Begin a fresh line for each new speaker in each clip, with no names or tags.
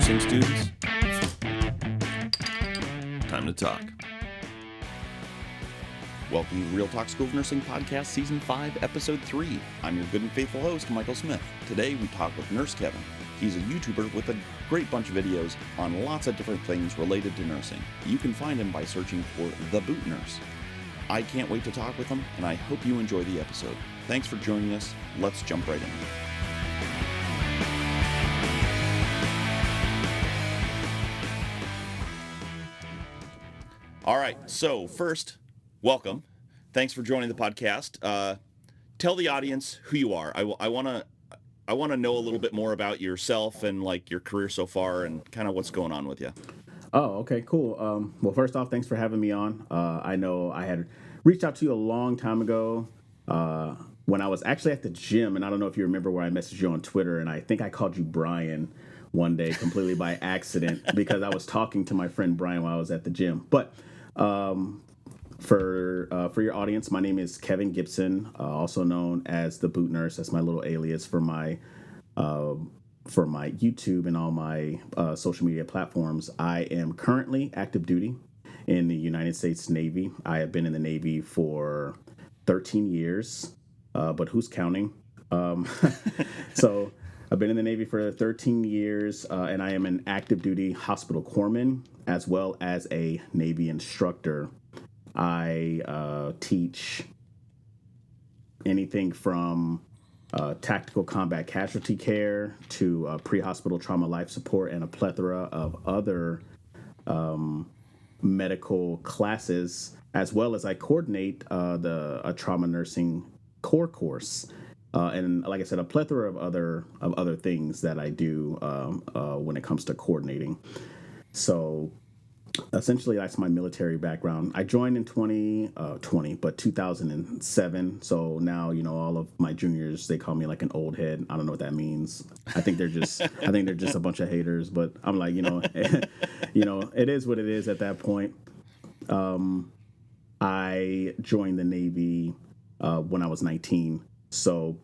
nursing students? Time to talk. Welcome to Real Talk School of Nursing Podcast, Season 5, Episode 3. I'm your good and faithful host, Michael Smith. Today we talk with Nurse Kevin. He's a YouTuber with a great bunch of videos on lots of different things related to nursing. You can find him by searching for The Boot Nurse. I can't wait to talk with him, and I hope you enjoy the episode. Thanks for joining us. Let's jump right in. All right, so first, welcome. Thanks for joining the podcast. Tell the audience who you are. I want to know a little bit more about yourself and like your career so far and kind of what's going on with you.
Oh, okay, cool. Well, first off, thanks for having me on. I know I had reached out to you a long time ago when I was actually at the gym, and I don't know if you remember where I messaged you on Twitter, and I think I called you Brian one day completely by accident because I was talking to my friend Brian while I was at the gym. But for your audience, my name is Kevin Gibson, also known as the Boot Nurse. That's my little alias for my YouTube and all my social media platforms. I am currently active duty in the United States Navy. I have been in the Navy for 13 years, but who's counting? So I've been in the Navy for 13 years, and I am an active duty hospital corpsman as well as a Navy instructor. I teach anything from tactical combat casualty care to pre-hospital trauma life support and a plethora of other medical classes, as well as I coordinate a trauma nursing core course. And like I said, a plethora of other things that I do when it comes to coordinating. So essentially, that's my military background. I joined in 2007. So now, all of my juniors, they call me like an old head. I don't know what that means. I think they're just a bunch of haters. But I'm like, it is what it is at that point. I joined the Navy when I was 19. So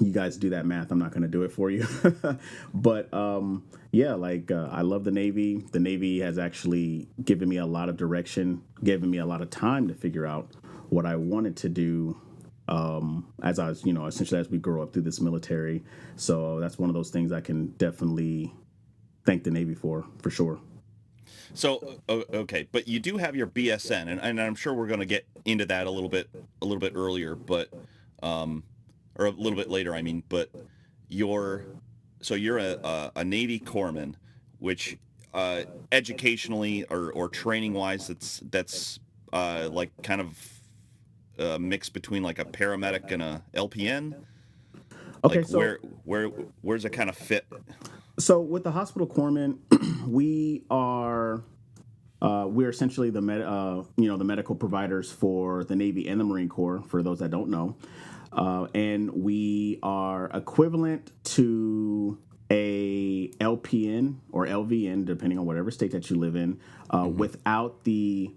you guys do that math. I'm not going to do it for you. But I love the Navy. The Navy has actually given me a lot of direction, given me a lot of time to figure out what I wanted to do as I was, essentially as we grow up through this military. So that's one of those things I can definitely thank the Navy for sure.
So, okay, but you do have your BSN, and I'm sure we're going to get into that a little bit earlier, but or a little bit later, I mean. But you're a Navy corpsman, which educationally or training wise, that's like kind of a mix between like a paramedic and a LPN.
Okay,
like
so
where's it kind of fit?
So with the hospital corpsman, we're essentially the medical providers for the Navy and the Marine Corps. For those that don't know, and we are equivalent to a LPN or LVN, depending on whatever state that you live in, without the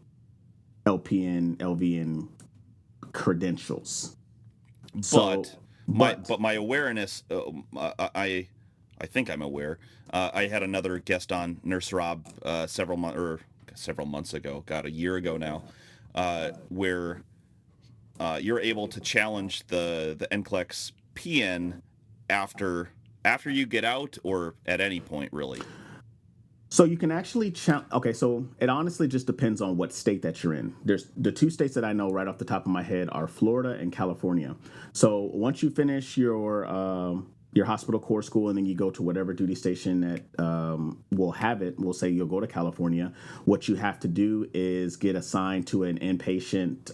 LVN credentials.
But my awareness, I think I'm aware. I had another guest on, Nurse Rob, several months ago, a year ago now, where you're able to challenge the NCLEX PN after you get out or at any point, really.
So you can actually okay, so it honestly just depends on what state that you're in. There's the two states that I know right off the top of my head are Florida and California. So once you finish your hospital corps school and then you go to whatever duty station that will have it, we'll say you'll go to California. What you have to do is get assigned to an inpatient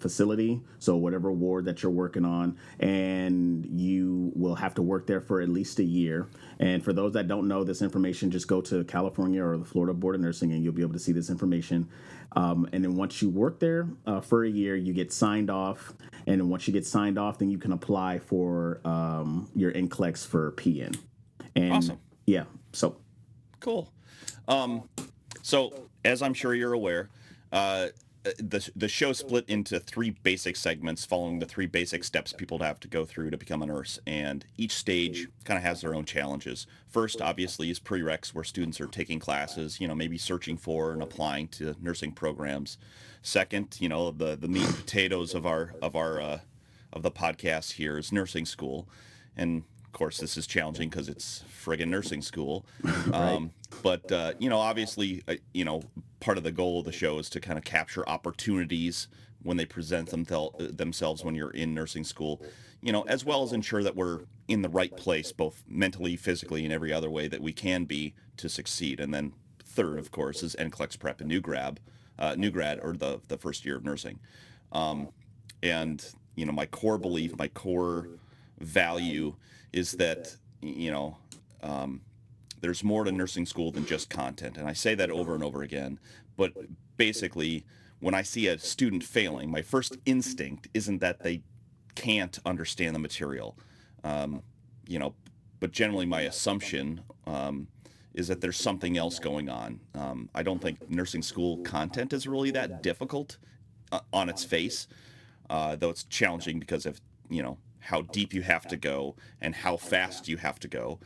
facility, so whatever ward that you're working on, and you will have to work there for at least a year. And for those that don't know this information, just go to California or the Florida Board of Nursing and you'll be able to see this information. And then once you work there for a year, you get signed off. And then once you get signed off, then you can apply for your NCLEX for PN. And
awesome.
Yeah. So
cool. So as I'm sure you're aware, the show split into three basic segments, following the three basic steps people have to go through to become a nurse, and each stage kind of has their own challenges. First, obviously, is prereqs, where students are taking classes, maybe searching for and applying to nursing programs. Second, the meat and potatoes of the podcast here is nursing school, and of course, this is challenging because it's friggin' nursing school.
Right.
But obviously, part of the goal of the show is to kind of capture opportunities when they present themselves when you're in nursing school, as well as ensure that we're in the right place, both mentally, physically, and every other way that we can be to succeed. And then third, of course, is NCLEX prep and new grad, or the first year of nursing. And my core belief, my core value is that there's more to nursing school than just content, and I say that over and over again. But basically, when I see a student failing, my first instinct isn't that they can't understand the material, um, you know but generally my assumption is that there's something else going on. I don't think nursing school content is really that difficult on its face, though it's challenging because of how deep you have to go and how fast you have to go.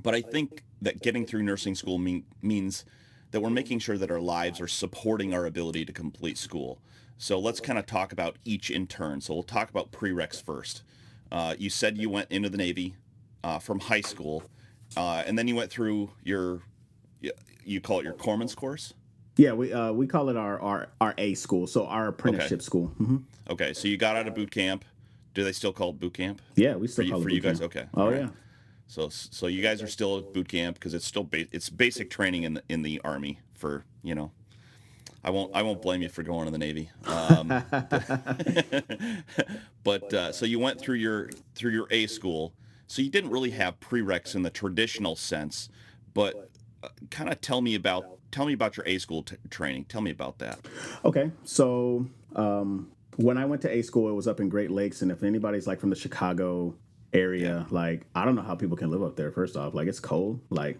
But I think that getting through nursing school means that we're making sure that our lives are supporting our ability to complete school. So let's kind of talk about each in turn. So we'll talk about prereqs first. You said you went into the Navy from high school, and then you went through you call it your corpsman's course?
Yeah, we call it our A school, so our
Okay.
apprenticeship school. Hmm.
Okay, so you got out of boot camp. Do they still call it boot camp
Yeah, we
for
still
you,
call it
for
boot
you guys?
camp.
Okay, all
Oh
right.
yeah.
So you guys are still at boot camp because it's still it's basic training in the Army for I won't blame you for going to the Navy. But so you went through your A school. So you didn't really have prereqs in the traditional sense, but kind of tell me about your A school training. Tell me about that.
Okay, so when I went to A school, it was up in Great Lakes, and if anybody's like from the Chicago
Yeah.
area, like I don't know how people can live up there. First off, like it's cold, like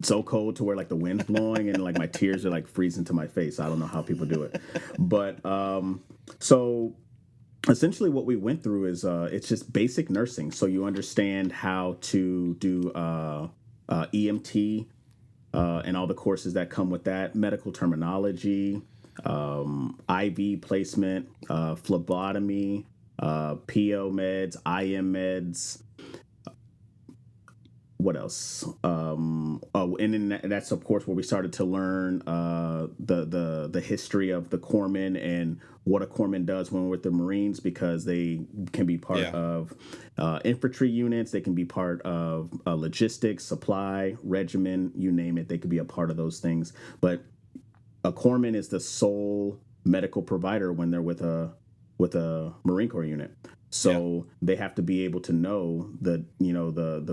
so cold to where like the wind's blowing and like my tears are like freezing to my face. I don't know how people do it, but so essentially what we went through is it's just basic nursing. So you understand how to do EMT and all the courses that come with that, medical terminology, IV placement, phlebotomy, PO meds, IM meds. What else? Oh, and then that's of course where we started to learn the history of the corpsman and what a corpsman does when we're with the Marines, because they can be part
Yeah.
of infantry units, they can be part of logistics, supply, regimen, you name it. They could be a part of those things. But a corpsman is the sole medical provider when they're with a Marine Corps unit.
Yeah.
So they have to be able to know the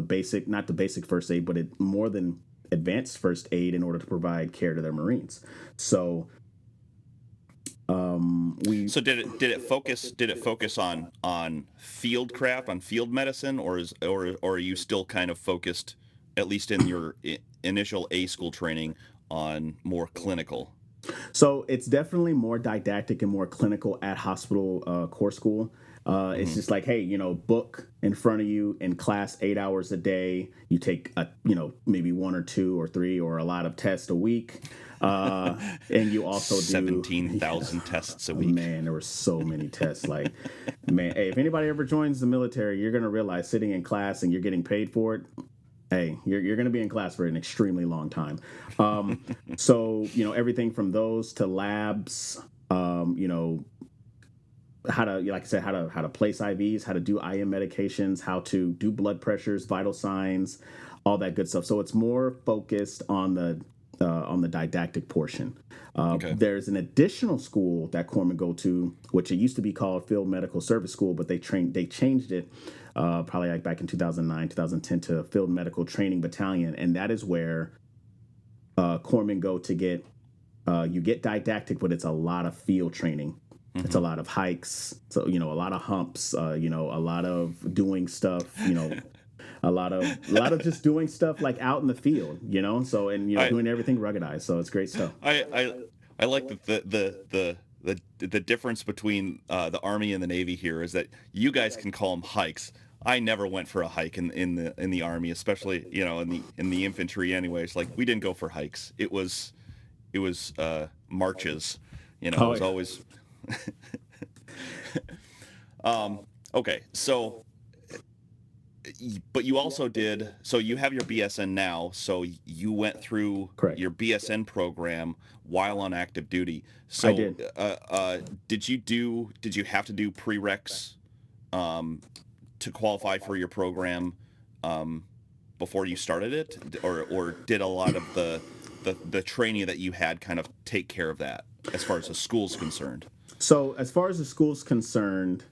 basic, not the basic first aid, but more than advanced first aid in order to provide care to their Marines. So we
So did it focus on field craft, on field medicine, or are you still kind of focused, at least in your initial A school training, on more clinical?
So it's definitely more didactic and more clinical at hospital core school. It's
Hmm.
just like, hey, book in front of you in class 8 hours a day. You take maybe one or two or three or a lot of tests a week, and you also do
17,000 tests a week.
Man, there were so many tests. Like, man, hey, if anybody ever joins the military, you're gonna realize sitting in class and you're getting paid for it. Hey, you're going to be in class for an extremely long time. So everything from those to labs, how to, like I said, how to place IVs, how to do IM medications, how to do blood pressures, vital signs, all that good stuff. So it's more focused on the didactic portion.
Okay.
There's an additional school that corpsmen go to, which it used to be called Field Medical Service School, but they changed it probably like back in 2009, 2010 to Field Medical Training Battalion, and that is where corpsmen go to get you get didactic, but it's a lot of field training. It's a
Hmm.
lot of hikes, so a lot of humps, a lot of doing stuff, a lot of just doing stuff like out in the field, so and
I
doing everything ruggedized. So it's great stuff.
I I like that the difference between the Army and the Navy here is that you guys can call them hikes. I never went for a hike in the Army, especially in the infantry. Anyways, like we didn't go for hikes. It was marches. It
Oh,
was always okay. So, but you also did. So you have your BSN now. So you went through
correct.
your BSN program while on active duty.
I
So,
did.
did you have to do prereqs to qualify for your program before you started it, or did a lot of the training that you had kind of take care of that as far as the school's concerned?
So as far as the school's concerned,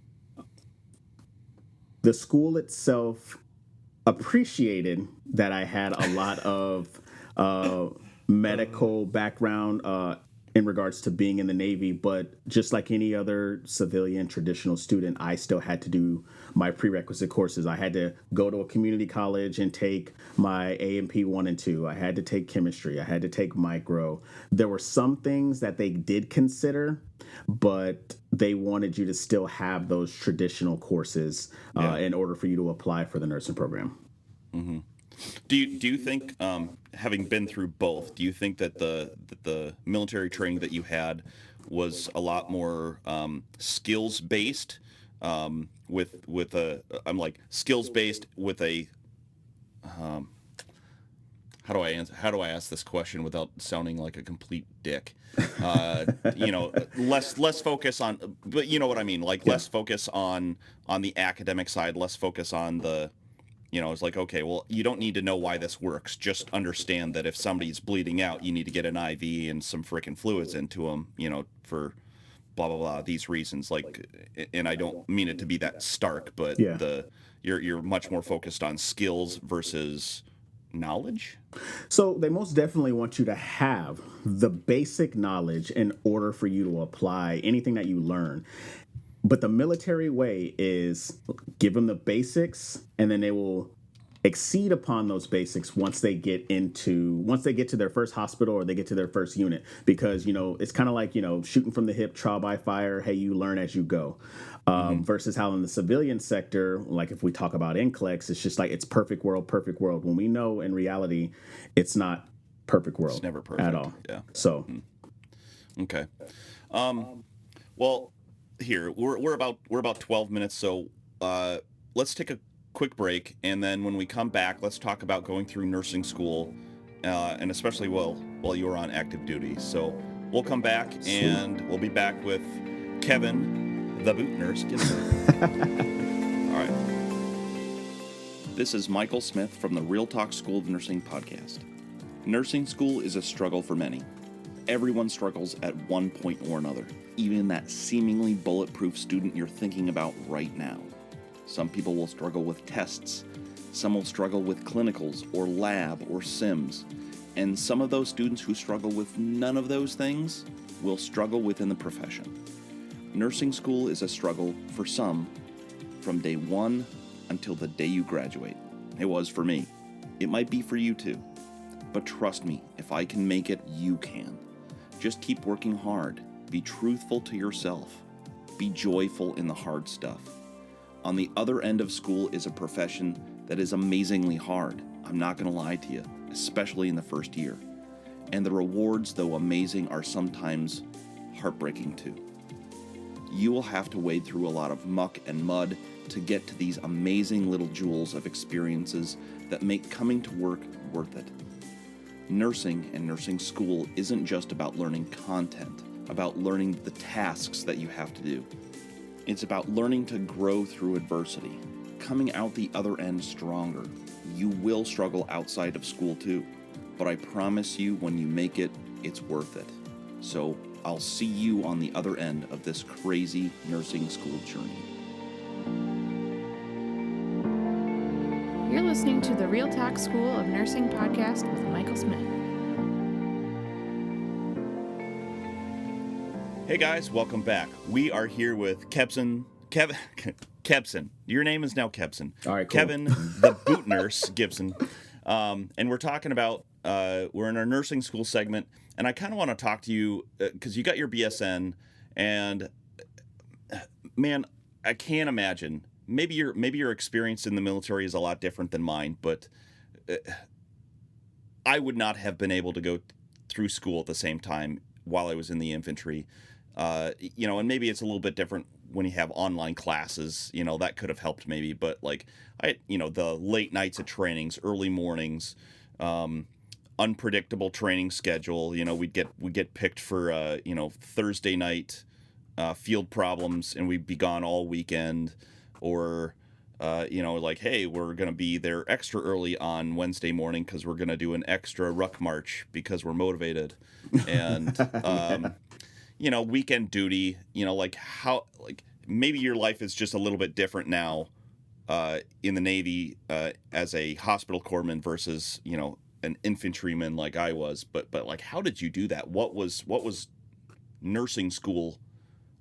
the school itself appreciated that I had a lot of medical background in regards to being in the Navy, but just like any other civilian traditional student, I still had to do my prerequisite courses. I had to go to a community college and take my A&P 1 and 2. I had to take chemistry. I had to take micro. There were some things that they did consider, but they wanted you to still have those traditional courses in order for you to apply for the nursing program.
Mm-hmm. Do you think, having been through both, do you think that the military training that you had was a lot more skills based, with a I'm like skills based with a how do I ask this question without sounding like a complete dick? Less focus on, but you know what I mean, like
Yeah.
less focus on the academic side, less focus on the. It's like, okay, well, you don't need to know why this works. Just understand that if somebody's bleeding out, you need to get an IV and some freaking fluids into them, for blah, blah, blah, these reasons. Like, and I don't mean it to be that stark, but
Yeah.
you're much more focused on skills versus knowledge.
So they most definitely want you to have the basic knowledge in order for you to apply anything that you learn. But the military way is give them the basics, and then they will exceed upon those basics once they get to their first hospital or they get to their first unit, because it's kind of like shooting from the hip, trial by fire. Hey, you learn as you go. Versus how in the civilian sector, like if we talk about NCLEX, it's just like it's perfect world, when we know in reality it's not perfect world.
It's never perfect
at all.
Yeah.
So
Okay. Well, here we're about 12 minutes, so let's take a quick break, and then when we come back, let's talk about going through nursing school, and especially while you were on active duty. So we'll come back, and we'll be back with Kevin, the boot nurse Gibson. All right. This is Michael Smith from the Real Talk School of Nursing podcast. Nursing school is a struggle for many. Everyone struggles at one point or another, even that seemingly bulletproof student you're thinking about right now. Some people will struggle with tests, some will struggle with clinicals or lab or sims, and some of those students who struggle with none of those things will struggle within the profession. Nursing school is a struggle for some from day one until the day you graduate. It was for me. It might be for you too. But trust me, if I can make it, you can. Just keep working hard. Be truthful to yourself. Be joyful in the hard stuff. On the other end of school is a profession that is amazingly hard. I'm not going to lie to you, especially in the first year. And the rewards, though amazing, are sometimes heartbreaking too. You will have to wade through a lot of muck and mud to get to these amazing little jewels of experiences that make coming to work worth it. Nursing and nursing school isn't just about learning content, about learning the tasks that you have to do. It's about learning to grow through adversity, coming out the other end stronger. You will struggle outside of school too, but I promise you when you make it, it's worth it. So I'll see you on the other end of this crazy nursing school journey.
You're listening to the Real Talk School of Nursing podcast with Michael Smith.
Hey guys, welcome back. We are here with Kebson. Your name is now Kebson.
All right, cool.
Kevin, the boot nurse Gibson. And we're talking about, we're in our nursing school segment, and I kind of want to talk to you because you got your BSN, and man, I can't imagine. Maybe your experience in the military is a lot different than mine, but uh, I would not have been able to go through school at the same time while I was in the infantry. And maybe it's a little bit different when you have online classes. That could have helped maybe, but like the late nights at trainings, early mornings, unpredictable training schedule. We'd get picked for Thursday night field problems, and we'd be gone all weekend, or like, hey, we're going to be there extra early on Wednesday morning because we're going to do an extra ruck march because we're motivated. And, weekend duty, like how, like maybe your life is just a little bit different now in the Navy as a hospital corpsman versus, an infantryman like I was. But like, how did you do that? What was nursing school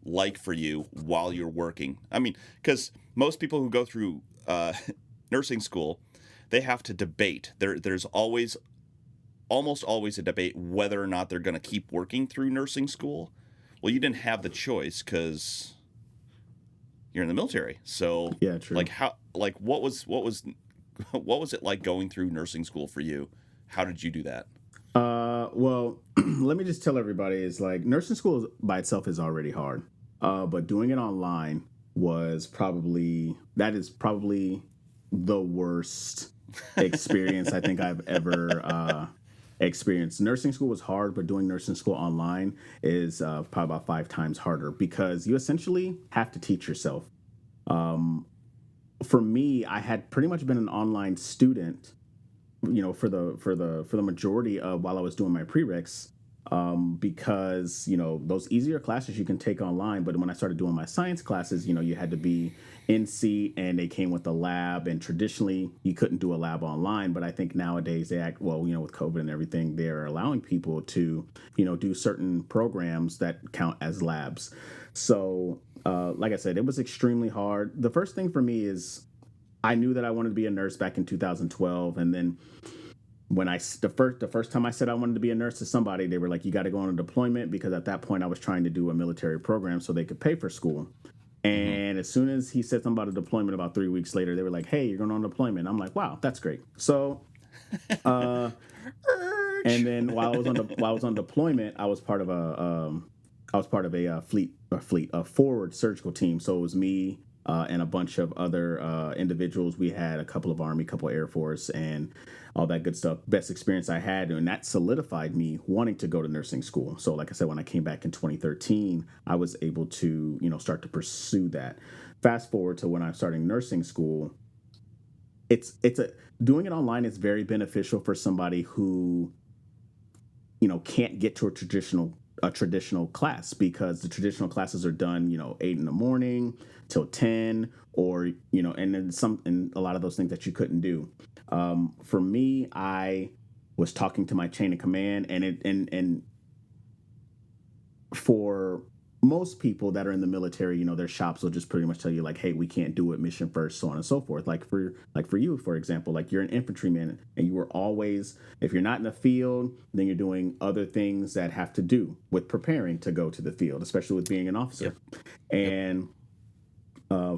like for you while you're working? I mean, because most people who go through nursing school, they have to debate. There's almost always a debate whether or not they're going to keep working through nursing school. Well, you didn't have the choice because you're in the military. So
Yeah, true.
What was it like going through nursing school for you? How did you do that?
Well, let me just tell everybody, is like nursing school by itself is already hard. But doing it online is probably the worst experience I think I've ever experienced. Nursing school was hard, but doing nursing school online is probably about 5 times harder because you essentially have to teach yourself. For me, I had pretty much been an online student, for the majority of while I was doing my prereqs, because those easier classes you can take online. But when I started doing my science classes, you had to be in seat, and they came with a lab. And traditionally, you couldn't do a lab online. But I think nowadays they act well. With COVID and everything, they're allowing people to do certain programs that count as labs. So, like I said, it was extremely hard. The first thing for me is I knew that I wanted to be a nurse back in 2012, and then when the first time I said I wanted to be a nurse to somebody, they were like, "You got to go on a deployment," because at that point I was trying to do a military program so they could pay for school. And as soon as he said something about a deployment, about 3 weeks later, they were like, "Hey, you're going on deployment." I'm like, "Wow, that's great." So, and then while I was on deployment, I was part of a forward surgical team. So it was me and a bunch of other individuals. We had a couple of Army, couple of Air Force, and all that good stuff. Best experience I had, and that solidified me wanting to go to nursing school. So, like I said, when I came back in 2013, I was able to, start to pursue that. Fast forward to when I'm starting nursing school, doing it online is very beneficial for somebody who, can't get to a traditional class, because the traditional classes are done, 8 in the morning till 10, or, and then and a lot of those things that you couldn't do. For me, I was talking to my chain of command, and for most people that are in the military, their shops will just pretty much tell you like, "Hey, we can't do it, mission first," so on and so forth. Like for you, for example, like you're an infantryman, and you were always, if you're not in the field, then you're doing other things that have to do with preparing to go to the field, especially with being an officer. Yep. And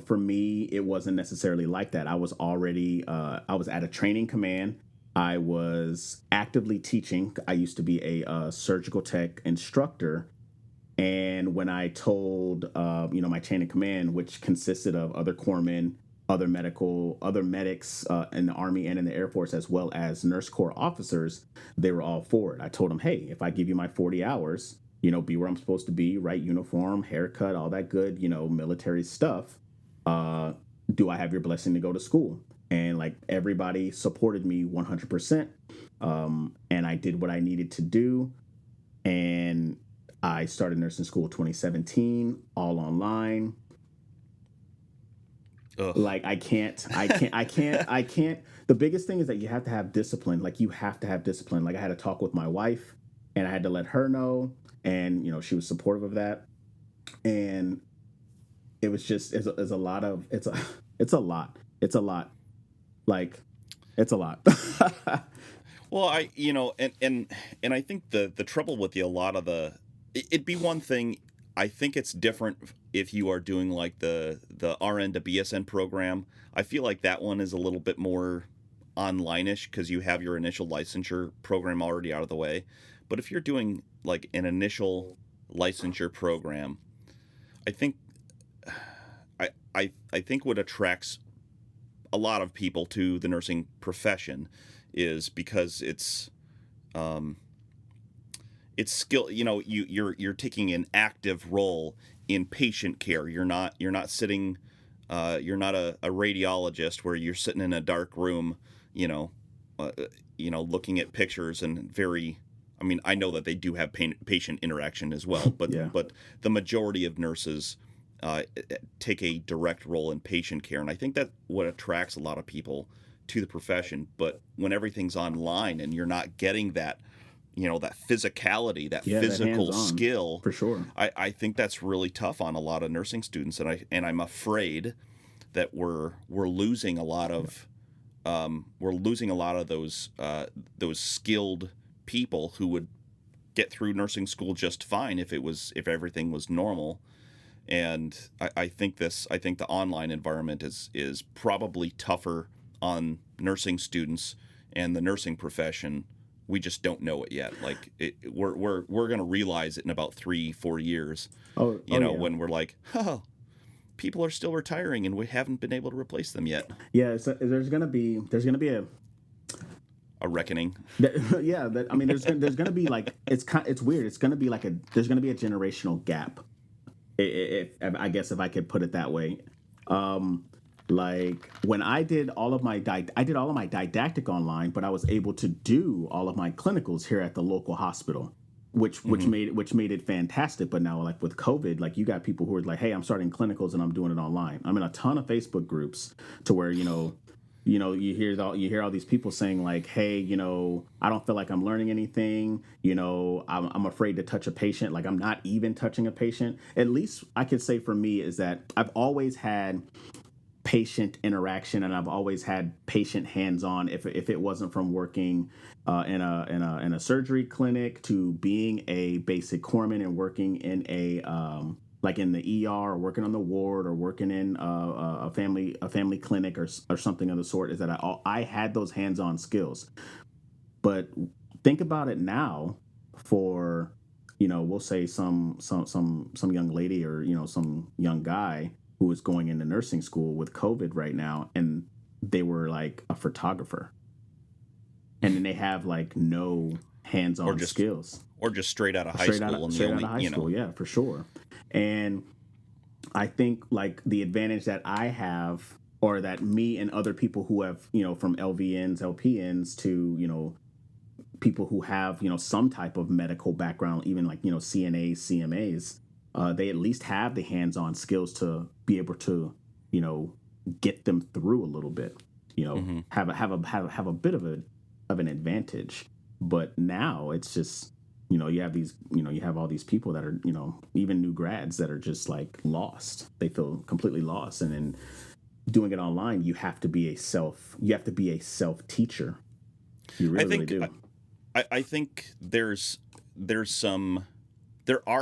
for me, it wasn't necessarily like that. I was already I was at a training command. I was actively teaching. I used to be a surgical tech instructor. And when I told, my chain of command, which consisted of other corpsmen, other medics in the Army and in the Air Force, as well as nurse corps officers, they were all for it. I told them, "Hey, if I give you my 40 hours, be where I'm supposed to be, right uniform, haircut, all that good, military stuff, do I have your blessing to go to school?" And like everybody supported me 100%. And I did what I needed to do. And I started nursing school 2017, all online. Ugh. Like I can't. The biggest thing is that you have to have discipline. Like you have to have discipline. Like I had to talk with my wife, and I had to let her know, and she was supportive of that. And it was just it's a lot. Like it's a lot.
Well, and I think the trouble with a lot of it'd be one thing. I think it's different if you are doing like the RN to BSN program. I feel like that one is a little bit more online-ish because you have your initial licensure program already out of the way. But if you're doing like an initial licensure program, I think I think what attracts a lot of people to the nursing profession is because it's skill. You're taking an active role in patient care. You're not sitting. You're not a radiologist where you're sitting in a dark room. You know, looking at pictures and very. I mean, I know that they do have patient interaction as well, but
Yeah.
but the majority of nurses take a direct role in patient care, and I think that's what attracts a lot of people to the profession. But when everything's online and you're not getting that, that physicality, that
Yeah, that
physical
hands-on,
skill,
for sure.
I think that's really tough on a lot of nursing students, and I'm afraid that we're losing a lot of those skilled people who would get through nursing school just fine if everything was normal. And I think the online environment is probably tougher on nursing students and the nursing profession. We just don't know it yet. Like we're going to realize it in about 3-4 years.
Yeah.
When we're like, oh, people are still retiring and we haven't been able to replace them yet.
Yeah, there's gonna be
A reckoning.
I mean, there's gonna be like it's weird. It's gonna be like there's gonna be a generational gap. I guess if I could put it that way. Like when I did all of my didactic online, but I was able to do all of my clinicals here at the local hospital, which made it fantastic. But now, like with COVID, like you got people who are like, hey, I'm starting clinicals and I'm doing it online. I'm in a ton of Facebook groups to where you hear all these people saying like, hey, I don't feel like I'm learning anything. I'm afraid to touch a patient. Like I'm not even touching a patient. At least I could say for me is that I've always had patient interaction and I've always had patient hands-on. If it wasn't from working in a surgery clinic to being a basic corpsman and working in a like in the ER or working on the ward or working in a family clinic or something of the sort, is that I had those hands-on skills. But think about it now for we'll say some young lady or some young guy who is going into nursing school with COVID right now, and they were like a photographer, and then they have like no hands-on skills,
or just straight out of high school.
Straight out of high school, yeah, for sure. And I think like the advantage that I have, or that me and other people who have, from LVNs, LPNs to, people who have, some type of medical background, even like, CNAs, CMAs, they at least have the hands-on skills to be able to, get them through a little bit, have a bit of an advantage. But now it's just, you have these, you have all these people that are, even new grads that are just like lost. They feel completely lost. And then doing it online, you have to be a self teacher. You really do.
I think there are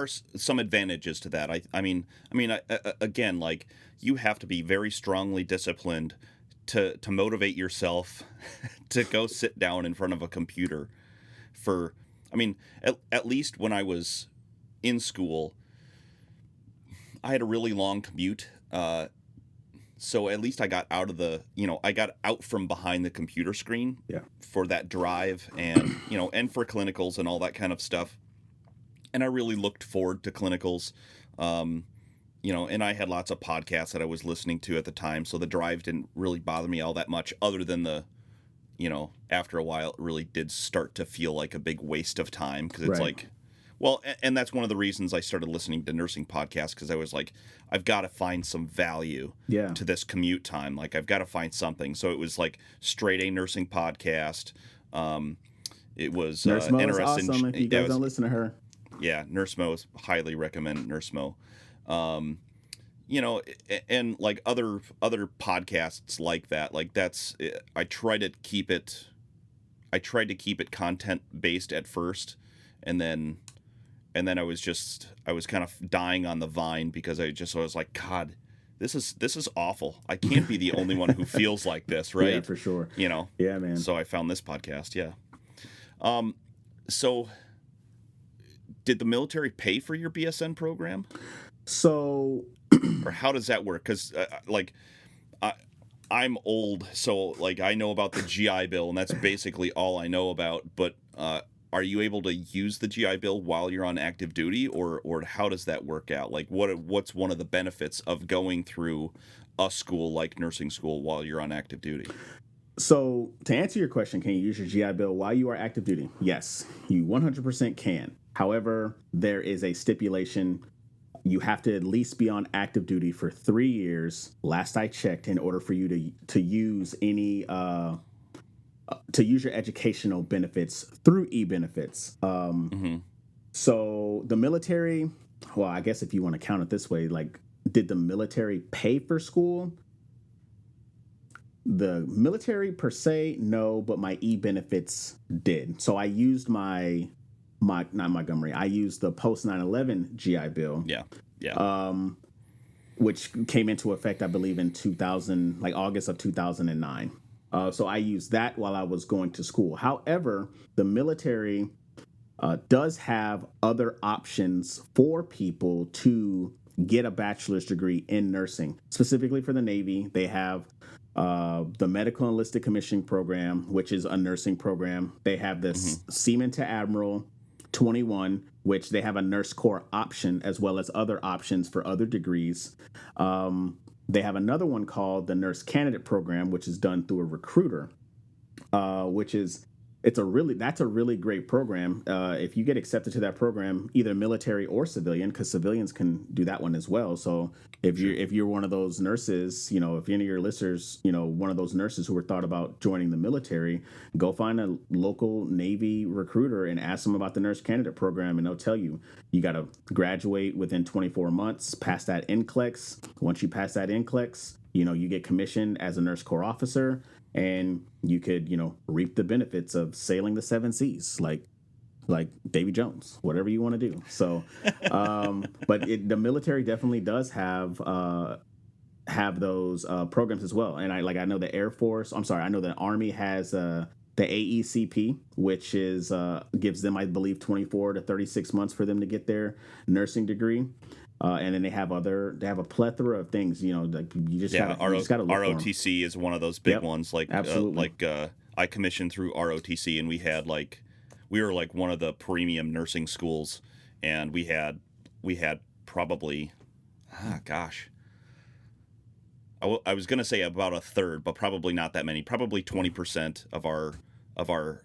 some advantages to that. I mean, again, like you have to be very strongly disciplined to motivate yourself to go sit down in front of a computer for. I mean, at least when I was in school, I had a really long commute. So at least I got out of I got out from behind the computer screen for that drive and, and for clinicals and all that kind of stuff. And I really looked forward to clinicals, and I had lots of podcasts that I was listening to at the time. So the drive didn't really bother me all that much, other than after a while, it really did start to feel like a big waste of time because it's like, well, and that's one of the reasons I started listening to nursing podcasts, because I was like, I've got to find some value to this commute time. Like I've got to find something. So it was like straight A nursing podcast. It was
Nurse Mo is
interesting.
awesome. If you guys don't listen to her.
Yeah, Nurse Mo, highly recommend Nurse Mo. And like other podcasts like that. Like I try to keep it I tried to keep it content based at first, and then I was kind of dying on the vine because I was like, God, this is awful. I can't be the only one who feels like this, right?
Yeah, for sure.
You know.
Yeah, man.
So I found this podcast. Yeah. So did the military pay for your BSN program,
So
or how does that work? Because I'm old, so like I know about the GI Bill, and that's basically all I know about. But are you able to use the GI Bill while you're on active duty, or how does that work out? Like, what's one of the benefits of going through a school like nursing school while you're on active duty?
So, to answer your question, can you use your GI Bill while you are active duty? Yes, you 100% can. However, there is a stipulation. You have to at least be on active duty for 3 years, last I checked, in order for you to use any to use your educational benefits through e-benefits. So the military, well, I guess if you want to count it this way, like, did the military pay for school? The military per se, no, but my e-benefits did. So I used my not Montgomery. I used the post 9/11 GI Bill.
Yeah.
Which came into effect, I believe, in 2000, like August of 2009. So I used that while I was going to school. However, the military does have other options for people to get a bachelor's degree in nursing. Specifically for the Navy, they have the Medical Enlisted Commissioning Program, which is a nursing program. They have this Seaman to Admiral 21, which they have a nurse corps option, as well as other options for other degrees. They have another one called the Nurse Candidate Program, which is done through a recruiter, which is that's a really great program. If you get accepted to that program, either military or civilian, because civilians can do that one as well. So if you're one of those nurses, if any of your listeners, one of those nurses who were thought about joining the military, go find a local Navy recruiter and ask them about the nurse candidate program, and they'll tell you got to graduate within 24 months, pass that NCLEX. Once you pass that NCLEX, you get commissioned as a nurse corps officer. And you could, reap the benefits of sailing the 7 seas, like Davy Jones, whatever you want to do. So, but the military definitely does have those programs as well. And I know the Air Force. I'm sorry, I know the Army has the AECP, which is gives them, I believe, 24 to 36 months for them to get their nursing degree. And then they have a plethora of things, like you just got to look
ROTC is one of those big ones. Like,
absolutely.
I commissioned through ROTC, and we were like one of the premium nursing schools, and we had probably, I was gonna say about a third, but probably not that many. Probably 20% of our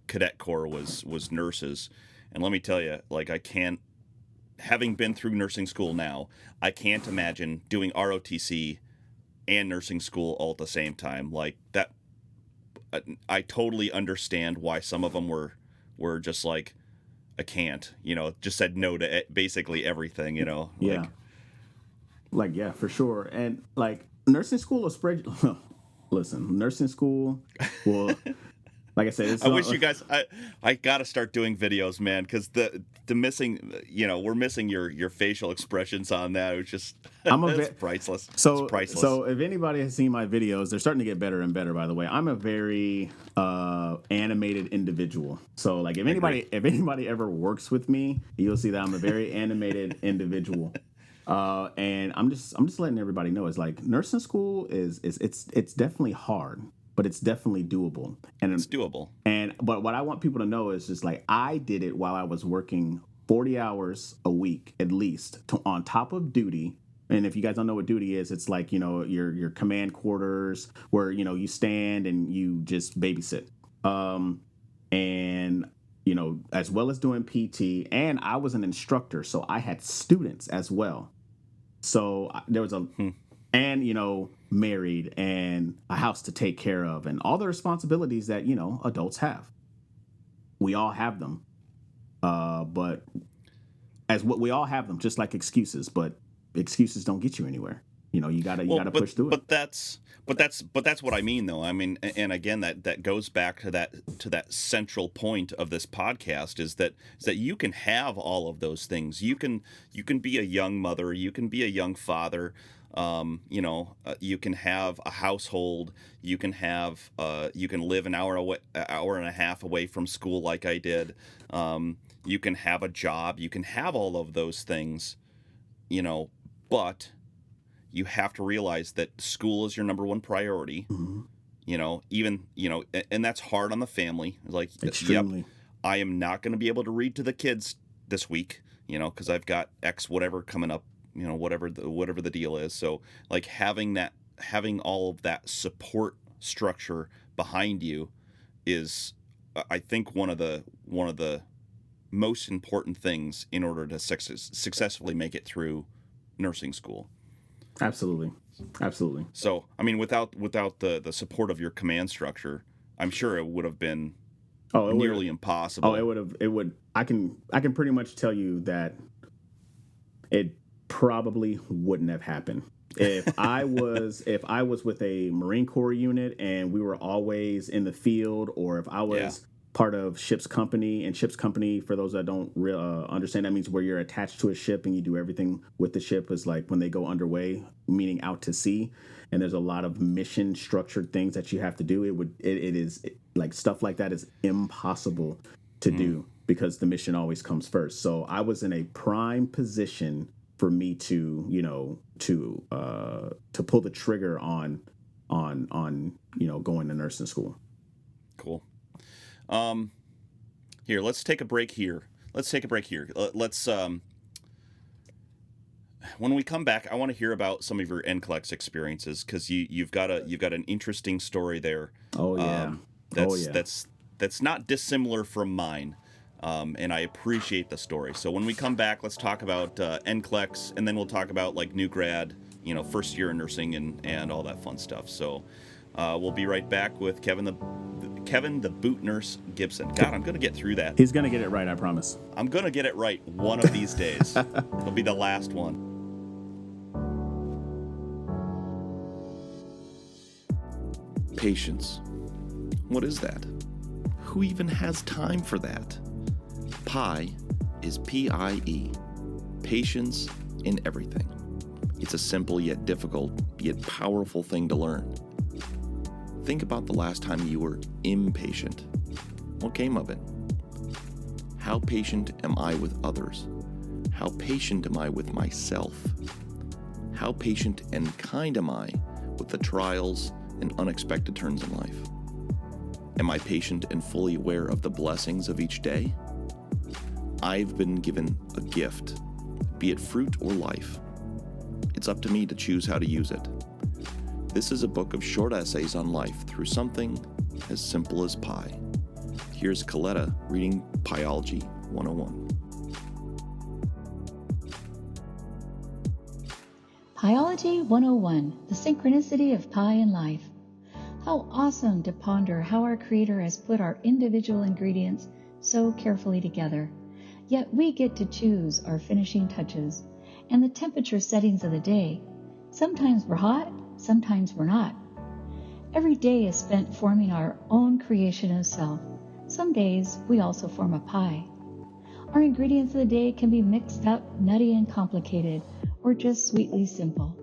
cadet corps was nurses, and let me tell you, like, having been through nursing school now, I can't imagine doing ROTC and nursing school all at the same time. Like that, I totally understand why some of them were just like, I can't, just said no to basically everything,
Yeah. Yeah, for sure. And like nursing school will spread. Listen, nursing school will. Like I said,
I wish you guys. I gotta start doing videos, man, because the missing, we're missing your facial expressions on that. It's just it's priceless.
So
it's priceless.
So if anybody has seen my videos, they're starting to get better and better. By the way, I'm a very animated individual. So like if anybody ever works with me, you'll see that I'm a very animated individual. And I'm just letting everybody know, it's like nursing school it's definitely hard, but it's definitely doable. And
it's doable.
But what I want people to know is just like I did it while I was working 40 hours a week at least on top of duty. And if you guys don't know what duty is, it's like, your command quarters where, you stand and you just babysit. And as well as doing PT, and I was an instructor, so I had students as well. So there was and married and a house to take care of and all the responsibilities that adults have. We all have them, but we all have them, just like excuses. But excuses don't get you anywhere. You gotta push through it.
But that's what I mean, though. I mean, and again, that goes back to that central point of this podcast is that you can have all of those things. You can be a young mother, you can be a young father, you can have a household, you can live an hour and a half away from school like I did. You can have a job, you can have all of those things, but you have to realize that school is your number one priority. And that's hard on the family. Like,
Extremely.
Yep, I am not going to be able to read to the kids this week, because I've got X whatever coming up, whatever the deal is. So like having all of that support structure behind you is, I think, one of the most important things in order to successfully make it through nursing school.
Absolutely.
So, I mean, without the support of your command structure, I'm sure it would have been nearly impossible.
It would. I can pretty much tell you that it probably wouldn't have happened if I was with a Marine Corps unit and we were always in the field, or if I was part of ship's company. And ship's company, for those that don't understand, that means where you're attached to a ship and you do everything with the ship, is like when they go underway, meaning out to sea. And there's a lot of mission structured things that you have to do. It is like stuff like that is impossible to do because the mission always comes first. So I was in a prime position for me to pull the trigger on going to nursing school.
Cool. Here, let's take a break here. When we come back, I want to hear about some of your NCLEX experiences, because you've got an interesting story there.
Oh yeah.
That's not dissimilar from mine. And I appreciate the story. So when we come back, let's talk about NCLEX, and then we'll talk about like new grad, first year in nursing and all that fun stuff. So we'll be right back with Kevin the Boot Nurse Gibson. God, I'm going to get through that.
He's going to get it right, I promise.
I'm going to get it right one of these days. It'll be the last one. Patience. What is that? Who even has time for that? PIE is PIE. Patience in everything. It's a simple yet difficult, yet powerful thing to learn. Think about the last time you were impatient. What came of it? How patient am I with others? How patient am I with myself? How patient and kind am I with the trials and unexpected turns in life? Am I patient and fully aware of the blessings of each day? I've been given a gift, be it fruit or life. It's up to me to choose how to use it. This is a book of short essays on life through something as simple as pie. Here's Coletta reading Piology 101.
Piology 101, the synchronicity of pie in life. How awesome to ponder how our Creator has put our individual ingredients so carefully together. Yet we get to choose our finishing touches and the temperature settings of the day. Sometimes we're hot, sometimes we're not. Every day is spent forming our own creation of self. Some days we also form a pie. Our ingredients of the day can be mixed up, nutty and complicated, or just sweetly simple.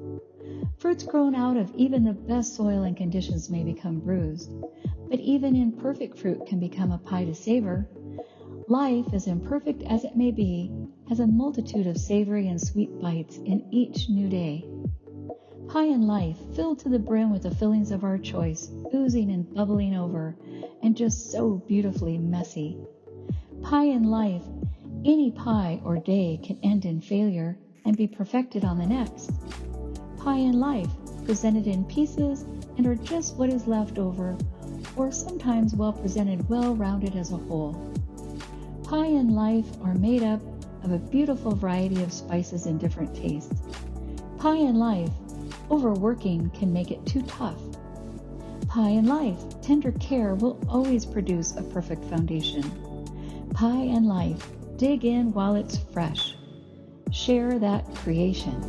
Fruits grown out of even the best soil and conditions may become bruised, but even imperfect fruit can become a pie to savor. Life, as imperfect as it may be, has a multitude of savory and sweet bites in each new day. Pie in life, filled to the brim with the fillings of our choice, oozing and bubbling over, and just so beautifully messy. Pie in life, any pie or day can end in failure and be perfected on the next. Pie in life, presented in pieces and are just what is left over, or sometimes well presented, well-rounded as a whole. Pie in life are made up of a beautiful variety of spices and different tastes. Pie in life, overworking can make it too tough. Pie in life, tender care will always produce a perfect foundation. Pie in life, dig in while it's fresh. Share that creation.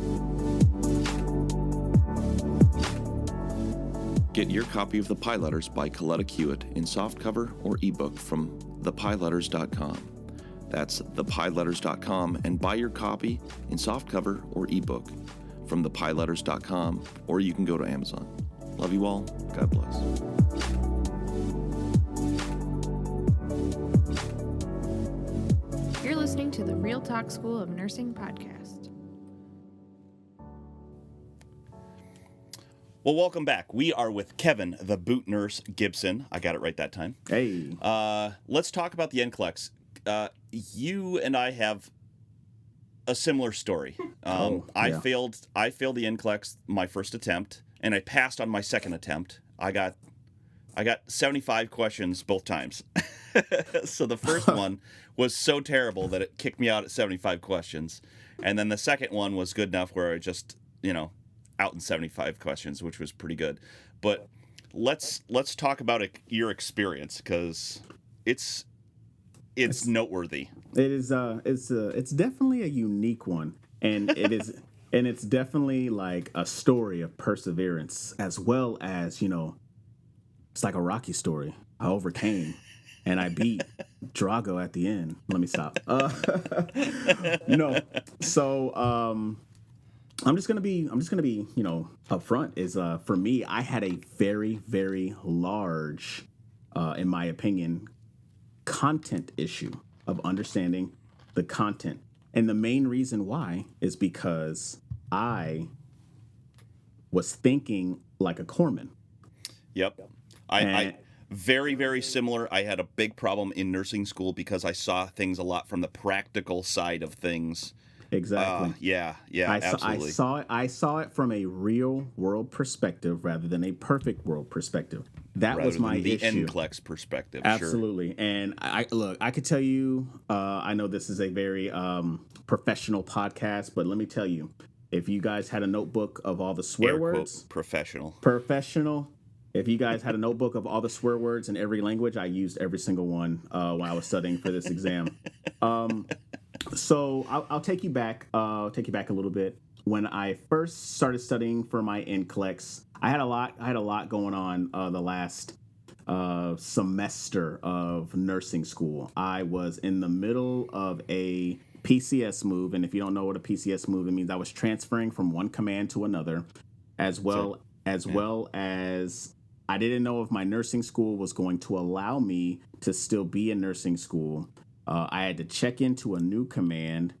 Get your copy of The Pie Letters by Coletta Hewitt in softcover or ebook from thepieletters.com. That's thepieletters.com, and buy your copy in softcover or ebook from thepieletters.com, or you can go to Amazon. Love you all. God bless.
You're listening to the Real Talk School of Nursing podcast.
Well, welcome back. We are with Kevin, the boot nurse Gibson. I got it right that time.
Hey.
Let's talk about the NCLEX. You and I have a similar story. I failed the NCLEX my first attempt, and I passed on my second attempt. I got 75 questions both times. So the first one was so terrible that it kicked me out at 75 questions. And then the second one was good enough where I just, out in 75 questions, which was pretty good. But let's talk about your experience, because it's noteworthy.
It is. It's definitely a unique one, and it is, and it's definitely like a story of perseverance, as well as it's like a Rocky story. I overcame, and I beat Drago at the end. Let me stop. So I'm just gonna be upfront. Is for me, I had a very, very large, in my opinion, content issue of understanding the content. And the main reason why is because I was thinking like a corpsman.
Yep. I very, very similar. I had a big problem in nursing school because I saw things a lot from the practical side of things.
Exactly.
Absolutely.
I saw it from a real world perspective rather than a perfect world perspective. That
rather
was my
than the
issue.
NCLEX perspective.
Absolutely.
Sure.
And I could tell you, I know this is a very professional podcast, but let me tell you, if you guys had a notebook of all the swear words,
professional.
If you guys had a notebook of all the swear words in every language, I used every single one when I was studying for this exam. So I'll take you back. A little bit. When I first started studying for my NCLEX, I had a lot going on the last semester of nursing school. I was in the middle of a PCS move, and if you don't know what a PCS move, it means I was transferring from one command to another, as well as I didn't know if my nursing school was going to allow me to still be in nursing school. I had to check into a new command,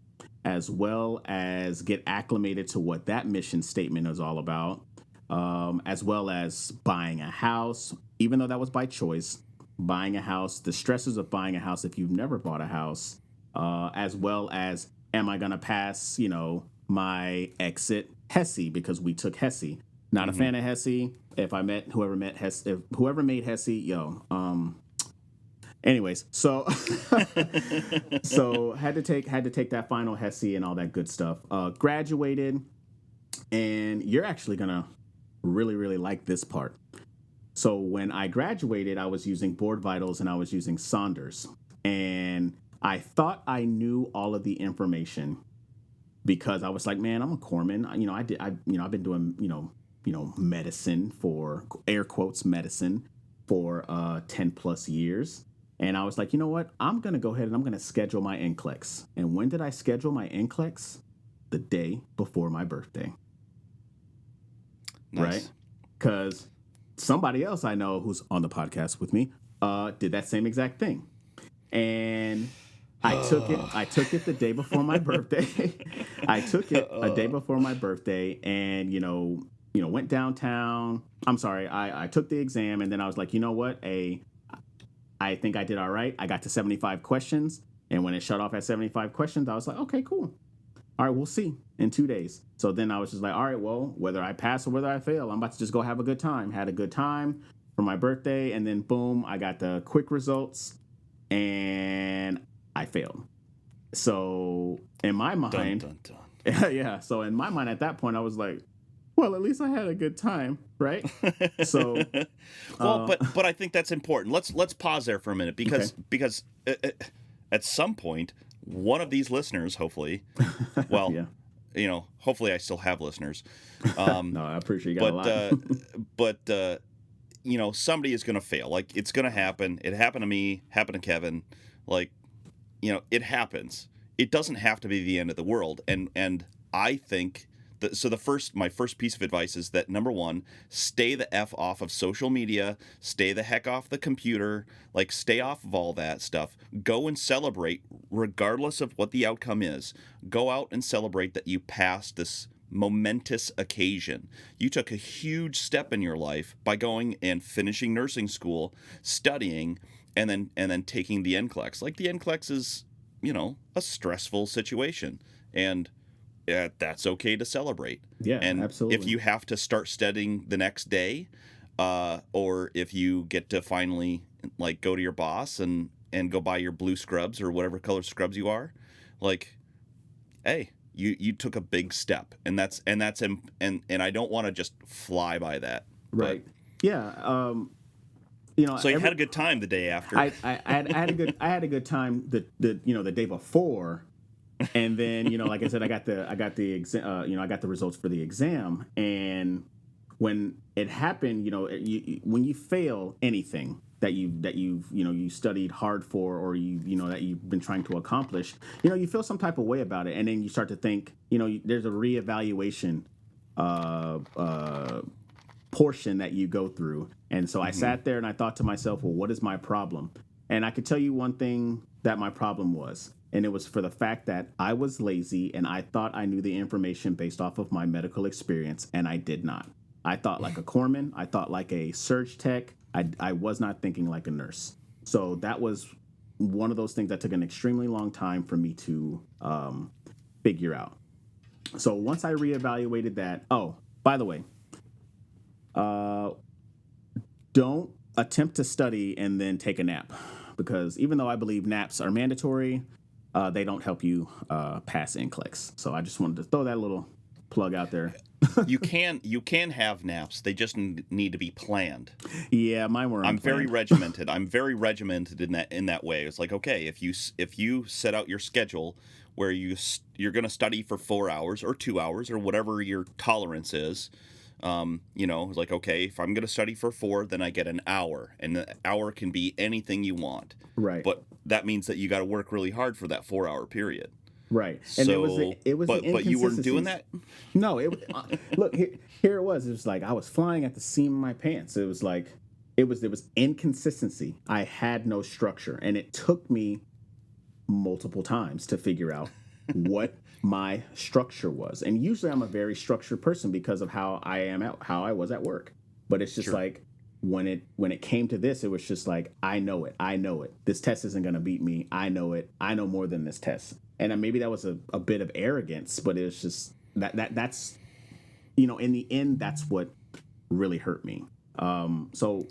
as well as get acclimated to what that mission statement is all about, as well as buying a house, even though that was by choice. Buying a house, the stresses of buying a house if you've never bought a house, as well as, am I going to pass, my exit HESI, because we took HESI. Not a fan of HESI. Whoever made HESI, anyways, so had to take that final HESI and all that good stuff. Graduated, and you're actually gonna really, really like this part. So when I graduated, I was using Board Vitals and I was using Saunders, and I thought I knew all of the information because I was like, man, I'm a corpsman. I've been doing medicine for air quotes medicine for 10 plus years. And I was like, you know what? I'm going to go ahead and I'm going to schedule my NCLEX. And when did I schedule my NCLEX? The day before my birthday.
Nice.
Right? Because somebody else I know who's on the podcast with me did that same exact thing. And I took it the day before my birthday. I took it a day before my birthday and, went downtown. I'm sorry. I took the exam and then I was like, you know what? I think I did all right. I got to 75 questions. And when it shut off at 75 questions, I was like, okay, cool. All right, we'll see in 2 days. So then I was just like, all right, well, whether I pass or whether I fail, I'm about to just go have a good time. Had a good time for my birthday. And then boom, I got the quick results and I failed. So in my mind,
dun, dun, dun.
Yeah. So in my mind at that point, I was like, well, at least I had a good time, right? So,
well, but I think that's important. Let's pause there for a minute because at some point, one of these listeners, hopefully, well, yeah. Hopefully I still have listeners.
No, I appreciate you got a lot.
but somebody is going to fail. Like, it's going to happen. It happened to me, happened to Kevin. Like, it happens. It doesn't have to be the end of the world. And I think that, so my first piece of advice is that, number one, stay the F off of social media, stay the heck off the computer, like, stay off of all that stuff. Go and celebrate regardless of what the outcome is. Go out and celebrate that you passed this momentous occasion. You took a huge step in your life by going and finishing nursing school, studying, and then taking the NCLEX. Like, the NCLEX is, a stressful situation, and that's okay to celebrate.
Yeah,
and
absolutely.
If you have to start studying the next day, or if you get to finally, like, go to your boss and go buy your blue scrubs or whatever color scrubs you are, like, hey, you took a big step, and I don't want to just fly by that.
Right. Yeah.
So you had a good time the day after.
I had a good time the day before, and then like I said, I got the exam. I got the results for the exam, and when it happened, when you fail anything that you studied hard for, or that you've been trying to accomplish, you feel some type of way about it, and then you start to think, there's a reevaluation portion that you go through. And so I sat there and I thought to myself, well, what is my problem? And I could tell you one thing that my problem was, and it was for the fact that I was lazy and I thought I knew the information based off of my medical experience, and I did not. I thought like a corpsman. I thought like a surge tech. I was not thinking like a nurse. So that was one of those things that took an extremely long time for me to figure out. So once I reevaluated that, oh, by the way, don't attempt to study and then take a nap, because even though I believe naps are mandatory, they don't help you pass NCLEX. So I just wanted to throw that little plug out there.
You can have naps. They just need to be planned.
Yeah, mine were.
I'm very regimented. I'm very regimented in that way. It's like, okay, if you set out your schedule where you're going to study for 4 hours or 2 hours or whatever your tolerance is. Like, okay, if I'm going to study for 4, then I get an hour, and the hour can be anything you want.
Right.
But that means that you got to work really hard for that 4-hour period.
Right. And
but you weren't doing that?
No, look, here it was. It was like I was flying at the seam of my pants. It was like there was inconsistency. I had no structure, and it took me multiple times to figure out what my structure was. And usually I'm a very structured person because of how I was at work. But it's just like when it came to this, it was just like, I know it. This test isn't going to beat me. I know it. I know more than this test. And maybe that was a bit of arrogance, but it was just that's in the end, that's what really hurt me. So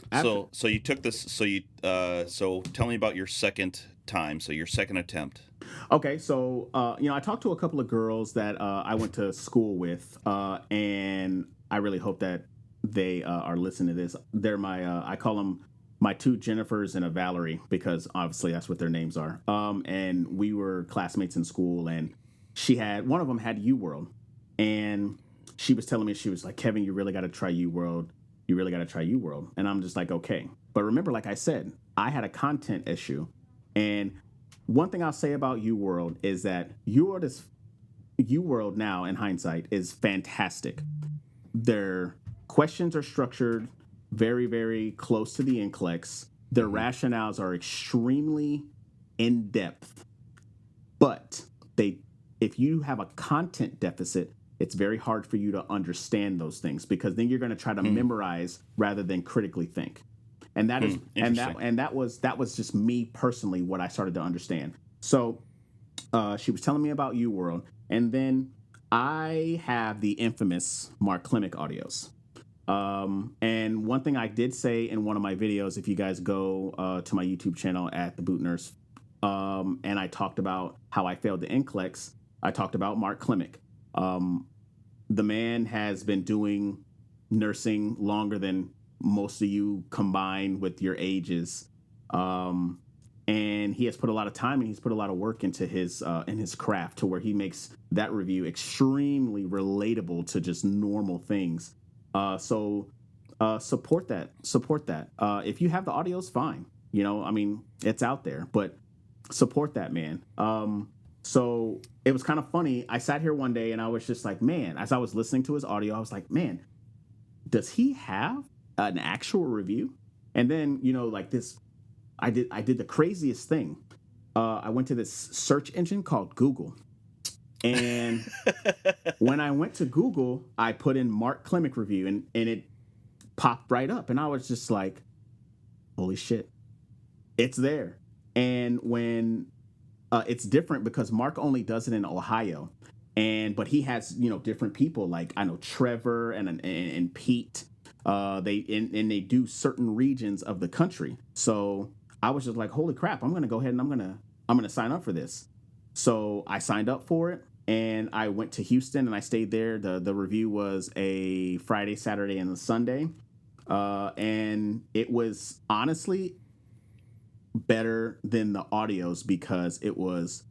you took this. So tell me about your second time. So your second attempt.
Okay, so I talked to a couple of girls that I went to school with, and I really hope that they are listening to this. They're I call them my two Jennifers and a Valerie, because obviously that's what their names are. And we were classmates in school, and one of them had UWorld, and she was telling me, she was like, Kevin, you really got to try UWorld. You really got to try UWorld. And I'm just like, okay. But remember, like I said, I had a content issue. And one thing I'll say about UWorld is that UWorld now, in hindsight, is fantastic. Their questions are structured very, very close to the NCLEX. Their rationales are extremely in-depth. But if you have a content deficit, it's very hard for you to understand those things, because then you're going to try to memorize rather than critically think. And that is that was just me personally, what I started to understand. So she was telling me about UWorld, and then I have the infamous Mark Klimek audios. And one thing I did say in one of my videos, if you guys go to my YouTube channel at The Boot Nurse, and I talked about how I failed the NCLEX, I talked about Mark Klimek. The man has been doing nursing longer than most of you combined with your ages. And he has put a lot of time and he's put a lot of work into his craft, to where he makes that review extremely relatable to just normal things. So support that. Support that. If you have the audios, fine. You know, I mean, it's out there, but support that, man. So it was kind of funny. I sat here one day and I was just like, man, as I was listening to his audio, I was like, man, does he have an actual review? And then, you know, like this, I did the craziest thing. I went to this search engine called Google. And when I went to Google, I put in Mark Klimek review and it popped right up. And I was just like, holy shit, it's there. And when it's different because Mark only does it in Ohio. But he has, you know, different people like I know Trevor and Pete. They do certain regions of the country. So I was just like, holy crap, I'm going to go ahead and I'm going to sign up for this. So I signed up for it and I went to Houston and I stayed there. The review was a Friday, Saturday, and a Sunday. And it was honestly better than the audios because it was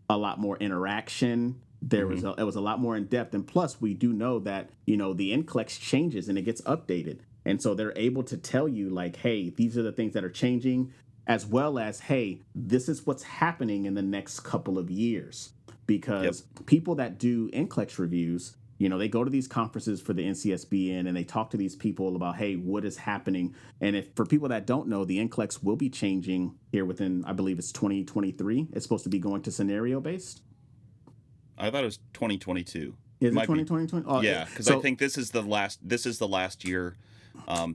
a lot more interaction. It was a lot more in depth. And plus, we do know that, you know, the NCLEX changes and it gets updated. And so they're able to tell you like, hey, these are the things that are changing, as well as, hey, this is what's happening in the next couple of years. Because people that do NCLEX reviews, you know, they go to these conferences for the NCSBN and they talk to these people about, hey, what is happening? And if for people that don't know, the NCLEX will be changing here within, I believe it's 2023. It's supposed to be going to scenario based.
I thought it was 2022.
Is it 2020? Oh,
yeah, because I think this is the last year.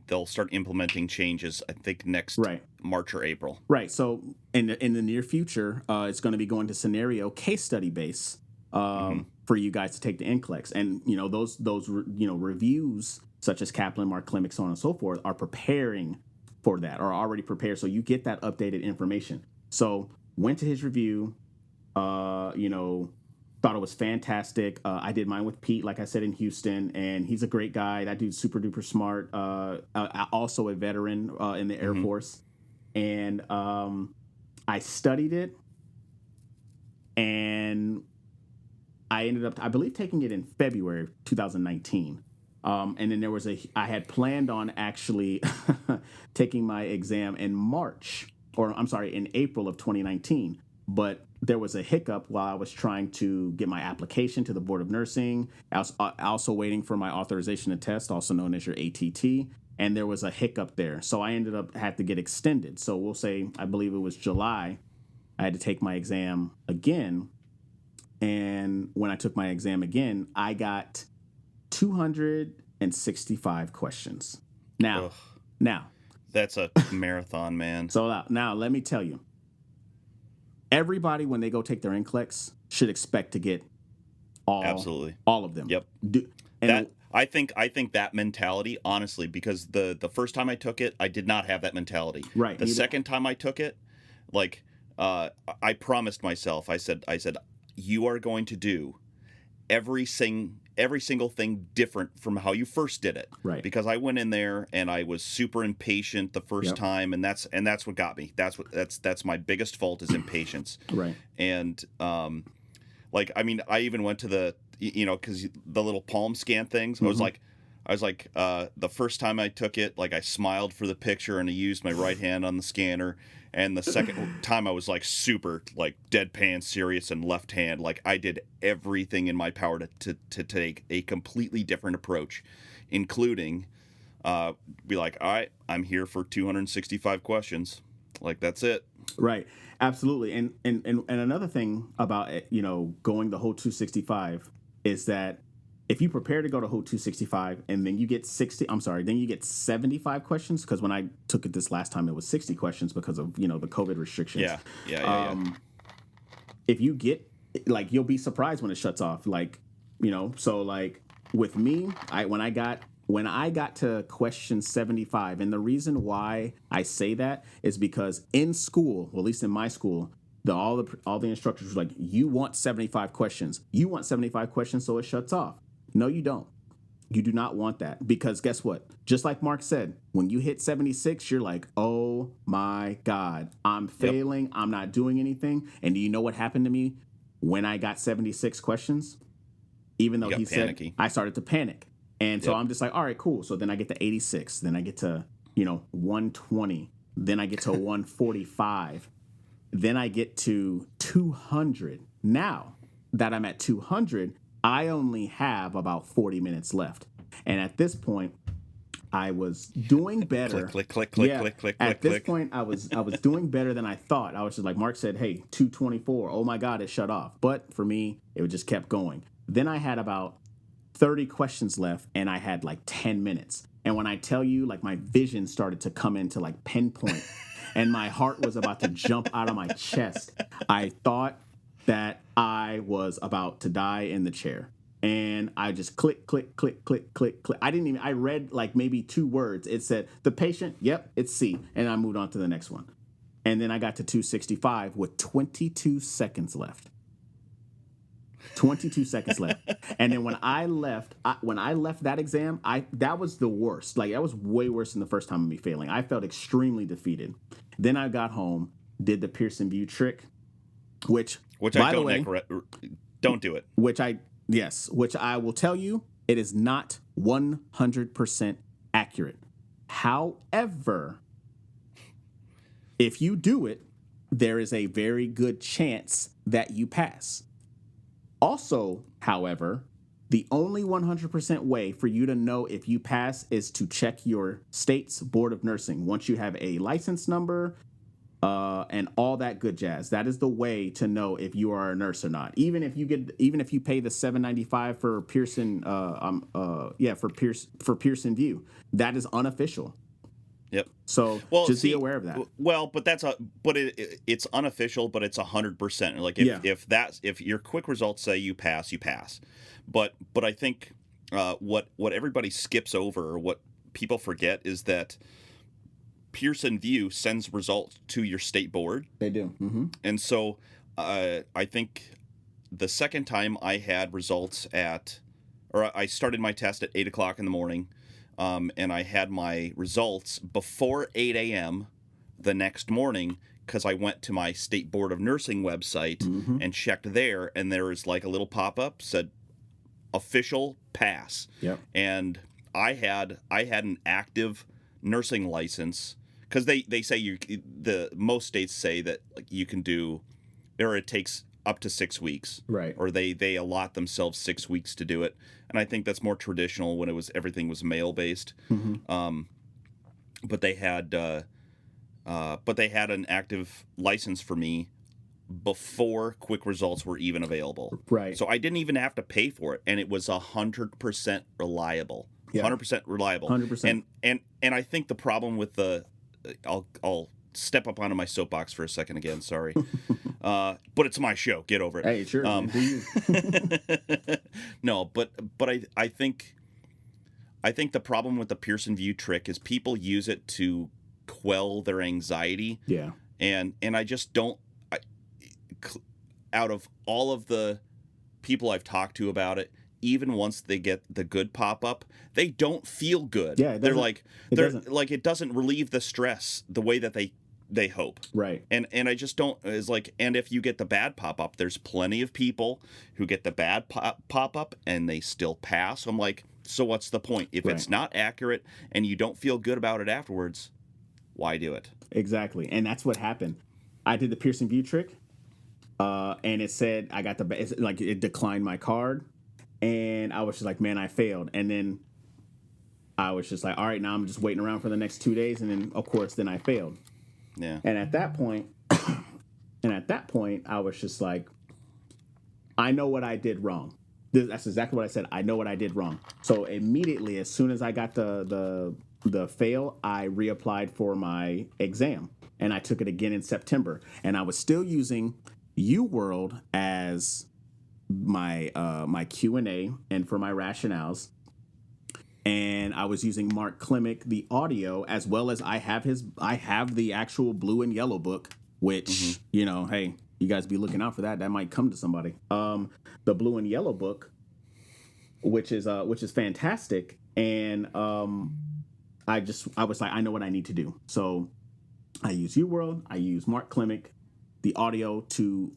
They'll start implementing changes, I think, next March or April.
Right. So in the near future, it's going to be going to scenario case study base for you guys to take the NCLEX. And, you know, those reviews such as Kaplan, Mark Klimek, so on and so forth, are preparing for that, or already prepared. So you get that updated information. So went to his review, thought it was fantastic. I did mine with Pete, like I said, in Houston, and he's a great guy. That dude's super duper smart. Also a veteran in the Air Force. And I studied it, and I ended up, I believe, taking it in February 2019. And then I had planned on actually taking my exam in in April of 2019. But there was a hiccup while I was trying to get my application to the Board of Nursing. I was also waiting for my authorization to test, also known as your ATT. And there was a hiccup there. So I had to get extended. So we'll say, I believe it was July, I had to take my exam again. And when I took my exam again, I got 265 questions. Now,
that's a marathon, man.
So now let me tell you. Everybody, when they go take their NCLEX, should expect to get all of them.
Yep. I think that mentality, honestly, because the first time I took it, I did not have that mentality.
Right.
The second time I took it, like I promised myself, I said, you are going to do every single thing different from how you first did it.
Right.
Because I went in there and I was super impatient the first time, and that's what got me. That's my biggest fault is impatience.
Right.
And I even went to the because the little palm scan things. I was like the first time I took it, like I smiled for the picture and I used my right hand on the scanner. And the second time I was like super like deadpan serious and left hand. Like I did everything in my power to take a completely different approach, including be like, all right, I'm here for 265 questions. Like that's it.
Right. Absolutely. And another thing about going the whole 265 is that if you prepare to go to whole 265 and then you get 75 questions, because when I took it this last time, it was 60 questions because of, the COVID restrictions.
Yeah.
If you get, you'll be surprised when it shuts off. So with me, when I got to question 75, and the reason why I say that is because in school, well, at least in my school, all the instructors were like, you want 75 questions. You want 75 questions, so it shuts off. No, you don't. You do not want that, because guess what? Just like Mark said, when you hit 76, you're like, oh my God, I'm failing. I'm not doing anything. And do you know what happened to me when I got 76 questions? Even though he said, I started to panic. And so I'm just like, all right, cool. So then I get to 86, then I get to, 120, then I get to 145, then I get to 200. Now that I'm at 200, I only have about 40 minutes left. And at this point, I was doing better.
Click.
At this point, I was doing better than I thought. I was just like, Mark said, hey, 224. Oh my God, it shut off. But for me, it just kept going. Then I had about 30 questions left, and I had like 10 minutes. And when I tell you, like, my vision started to come into like pinpoint, and my heart was about to jump out of my chest. I thought that I was about to die in the chair. And I just click. I read like maybe 2 words. It said, the patient, yep, it's C. And I moved on to the next one. And then I got to 265 with 22 seconds left. 22 seconds left. And then when I left that exam, that was the worst. Like, that was way worse than the first time of me failing. I felt extremely defeated. Then I got home, did the Pearson VUE trick, which by the way,
don't do it.
Which I will tell you, it is not 100% accurate. However, if you do it, there is a very good chance that you pass. Also, however, the only 100% way for you to know if you pass is to check your state's Board of Nursing. Once you have a license number and all that good jazz, that is the way to know if you are a nurse or not. Even if you pay the $7.95 for Pearson, for Pearson VUE, that is unofficial.
Yep.
So be aware of that.
Well, but it's unofficial, but it's 100%. Like if your quick results say you pass, you pass. But I think what everybody skips over, or what people forget, is that Pearson VUE sends results to your state board.
They do. Mm-hmm.
And so I think the second time I had results I started my test at 8 o'clock in the morning. And I had my results before 8 a.m. the next morning, because I went to my State Board of Nursing website and checked there, and there was like a little pop-up said official pass.
Yep. And
I had an active nursing license, because they say most states say that, like, you can do, or it takes up to 6 weeks,
right?
Or they allot themselves 6 weeks to do it, and I think that's more traditional when everything was mail based. But they had an active license for me before quick results were even available,
right?
So I didn't even have to pay for it, and it was 100% reliable. 100% reliable.
100%.
And I think the problem with I'll step up onto my soapbox for a second again. Sorry, but it's my show. Get over it.
Hey, sure.
No, but I think the problem with the Pearson VUE trick is people use it to quell their anxiety.
Yeah.
And I just don't. Out of all of the people I've talked to about it, even once they get the good pop-up, they don't feel good.
Yeah,
it doesn't relieve the stress the way that they hope.
Right.
And I just don't, and if you get the bad pop-up, there's plenty of people who get the bad pop-up and they still pass. I'm like, so what's the point? If it's not accurate and you don't feel good about it afterwards, why do it?
Exactly. And that's what happened. I did the Pearson VUE trick, and it said it declined my card. And I was just like, man, I failed. And then I was just like, all right, now I'm just waiting around for the next 2 days. And then, of course, I failed.
Yeah.
And at that point, I was just like, I know what I did wrong. That's exactly what I said. I know what I did wrong. So immediately, as soon as I got the fail, I reapplied for my exam. And I took it again in September. And I was still using UWorld as my Q&A and for my rationales, and I was using Mark Klimick, the audio, as well as I have the actual blue and yellow book, which hey, you guys be looking out for that might come to somebody. The blue and yellow book, which is fantastic, and I was like, I know what I need to do. So I use UWorld, I use Mark Klimick, the audio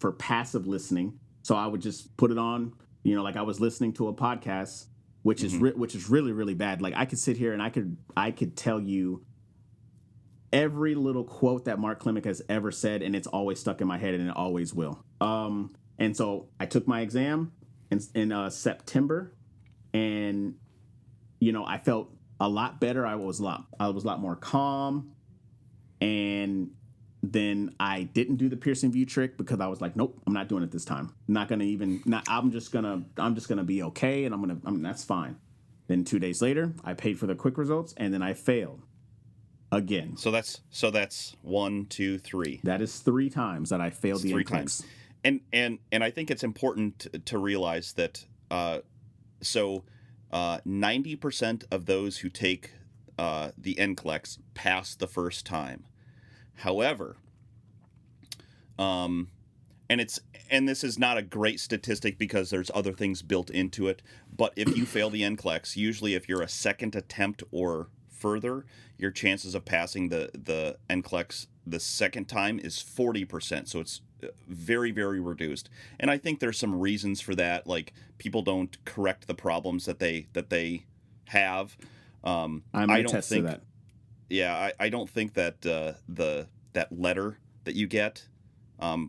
for passive listening. So I would just put it on, like I was listening to a podcast which is really, really bad. Like, I could sit here and I could tell you every little quote that Mark Klimick has ever said, and it's always stuck in my head, and it always will. And so I took my exam in September, and I felt a lot better. I was a lot more calm, and then I didn't do the piercing view trick because I was like, nope, I'm not doing it this time. I'm just gonna be okay, and that's fine. Then 2 days later, I paid for the quick results, and then I failed again.
So that's 1, 2, 3.
That is 3 times that I failed the NCLEX.
And I think it's important to realize that 90% of those who take the NCLEX pass the first time. However, and this is not a great statistic because there's other things built into it, but if you fail the NCLEX, usually if you're a second attempt or further, your chances of passing the NCLEX the second time is 40%. So it's very, very reduced. And I think there's some reasons for that. Like, people don't correct the problems that they have.
I'm attest to that.
Yeah, I don't think that that letter that you get, I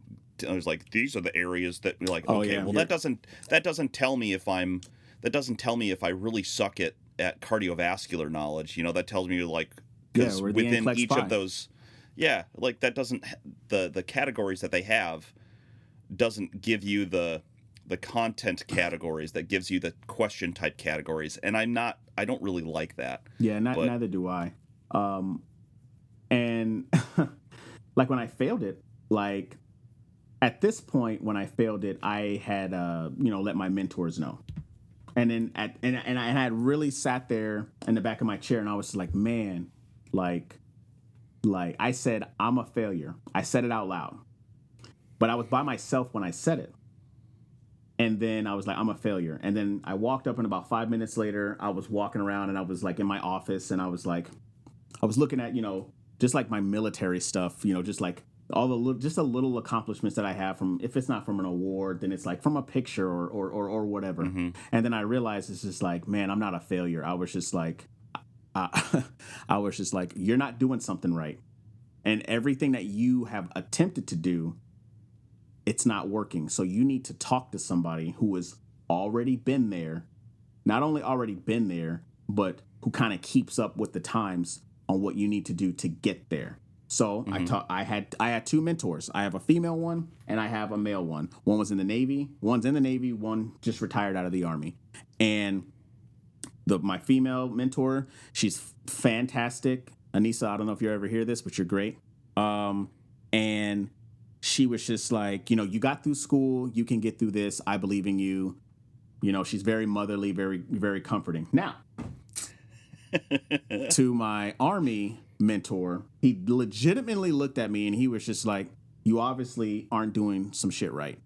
was like, these are the areas that you're like, okay, that doesn't tell me if I really suck at cardiovascular knowledge. That tells me, like, because within each of those, like, that doesn't, the categories that they have doesn't give you the content categories, that gives you the question type categories, and I don't really like that.
Yeah, neither do I. And like, when I failed it, like, at this point when I failed it, I had let my mentors know. And then and I had really sat there in the back of my chair, and I was like, man, like I said, I'm a failure. I said it out loud. But I was by myself when I said it. And then I was like, I'm a failure. And then I walked up, and about 5 minutes later, I was walking around, and I was like in my office, and I was looking at, just like my military stuff, just like all the little accomplishments that I have from, if it's not from an award, then it's like from a picture or whatever. Mm-hmm. And then I realized it's just like, man, I'm not a failure. I was just like, you're not doing something right. And everything that you have attempted to do, it's not working. So you need to talk to somebody who has already been there, not only already been there, but who kind of keeps up with the times on what you need to do to get there. So I had 2 mentors. I have a female one and I have a male one. One was in the Navy. One's in the Navy. One just retired out of the Army. And my female mentor, she's fantastic. Anissa, I don't know if you ever hear this, but you're great. And she was just like, you got through school. You can get through this. I believe in you. She's very motherly, very, very comforting. Now, to my Army mentor, he legitimately looked at me and he was just like, you obviously aren't doing some shit right.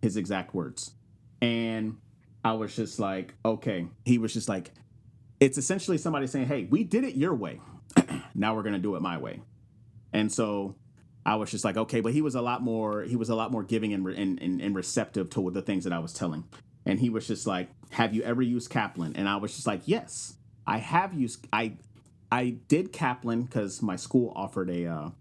His exact words. And I was just like, okay. He was just like, it's essentially somebody saying, hey, we did it your way. Now we're going to do it my way. And so I was just like, okay, but he was a lot more giving and receptive to the things that I was telling. And he was just like, have you ever used Kaplan? And I was just like, yes, I have used, I did Kaplan because my school offered the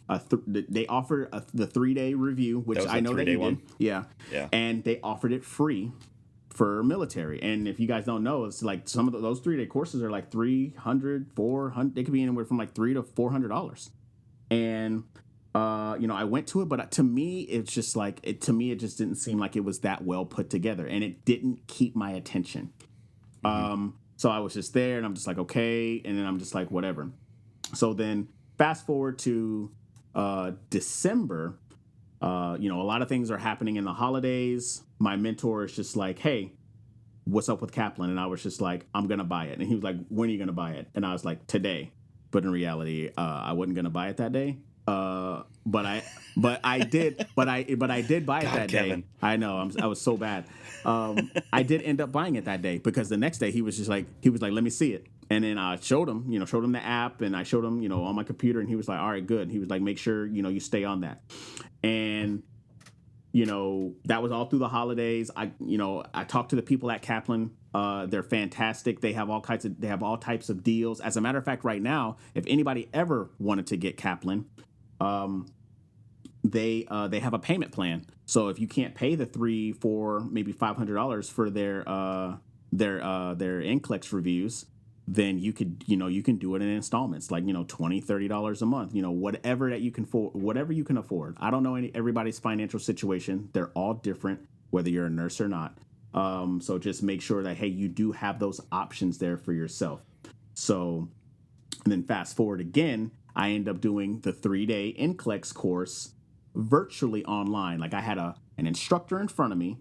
3-day review, which I know that you did. Yeah. And they offered it free for military. And if you guys don't know, it's like some of those 3-day courses are like $300, $400. They could be anywhere from like $300 to $400. And I went to it, but to me, it's just like it just didn't seem like it was that well put together, and it didn't keep my attention. So I was just there, and I'm just like, okay, and then I'm just like, whatever. So then fast forward to December, a lot of things are happening in the holidays. My mentor is just like, hey, what's up with Kaplan? And I was just like, I'm going to buy it. And he was like, when are you going to buy it? And I was like, today. But in reality, I wasn't going to buy it that day. But I did buy it that
Kevin.
day. I know, I was so bad. I did end up buying it that day because the next day he was like, let me see it. And then I showed him the app, and I showed him, on my computer, and he was like, all right, good. He was like, make sure, you stay on that. And that was all through the holidays. I talked to the people at Kaplan. They're fantastic. They have all types of deals. As a matter of fact, right now, if anybody ever wanted to get Kaplan, they have a payment plan. So if you can't pay the $300, $400, maybe $500 for their NCLEX reviews, then you can do it in installments, like $20, $30 a month, whatever you can afford. I don't know everybody's financial situation. They're all different, whether you're a nurse or not. So just make sure that, hey, you do have those options there for yourself. So, and then fast forward again, I end up doing the 3-day NCLEX course virtually online. Like I had an instructor in front of me,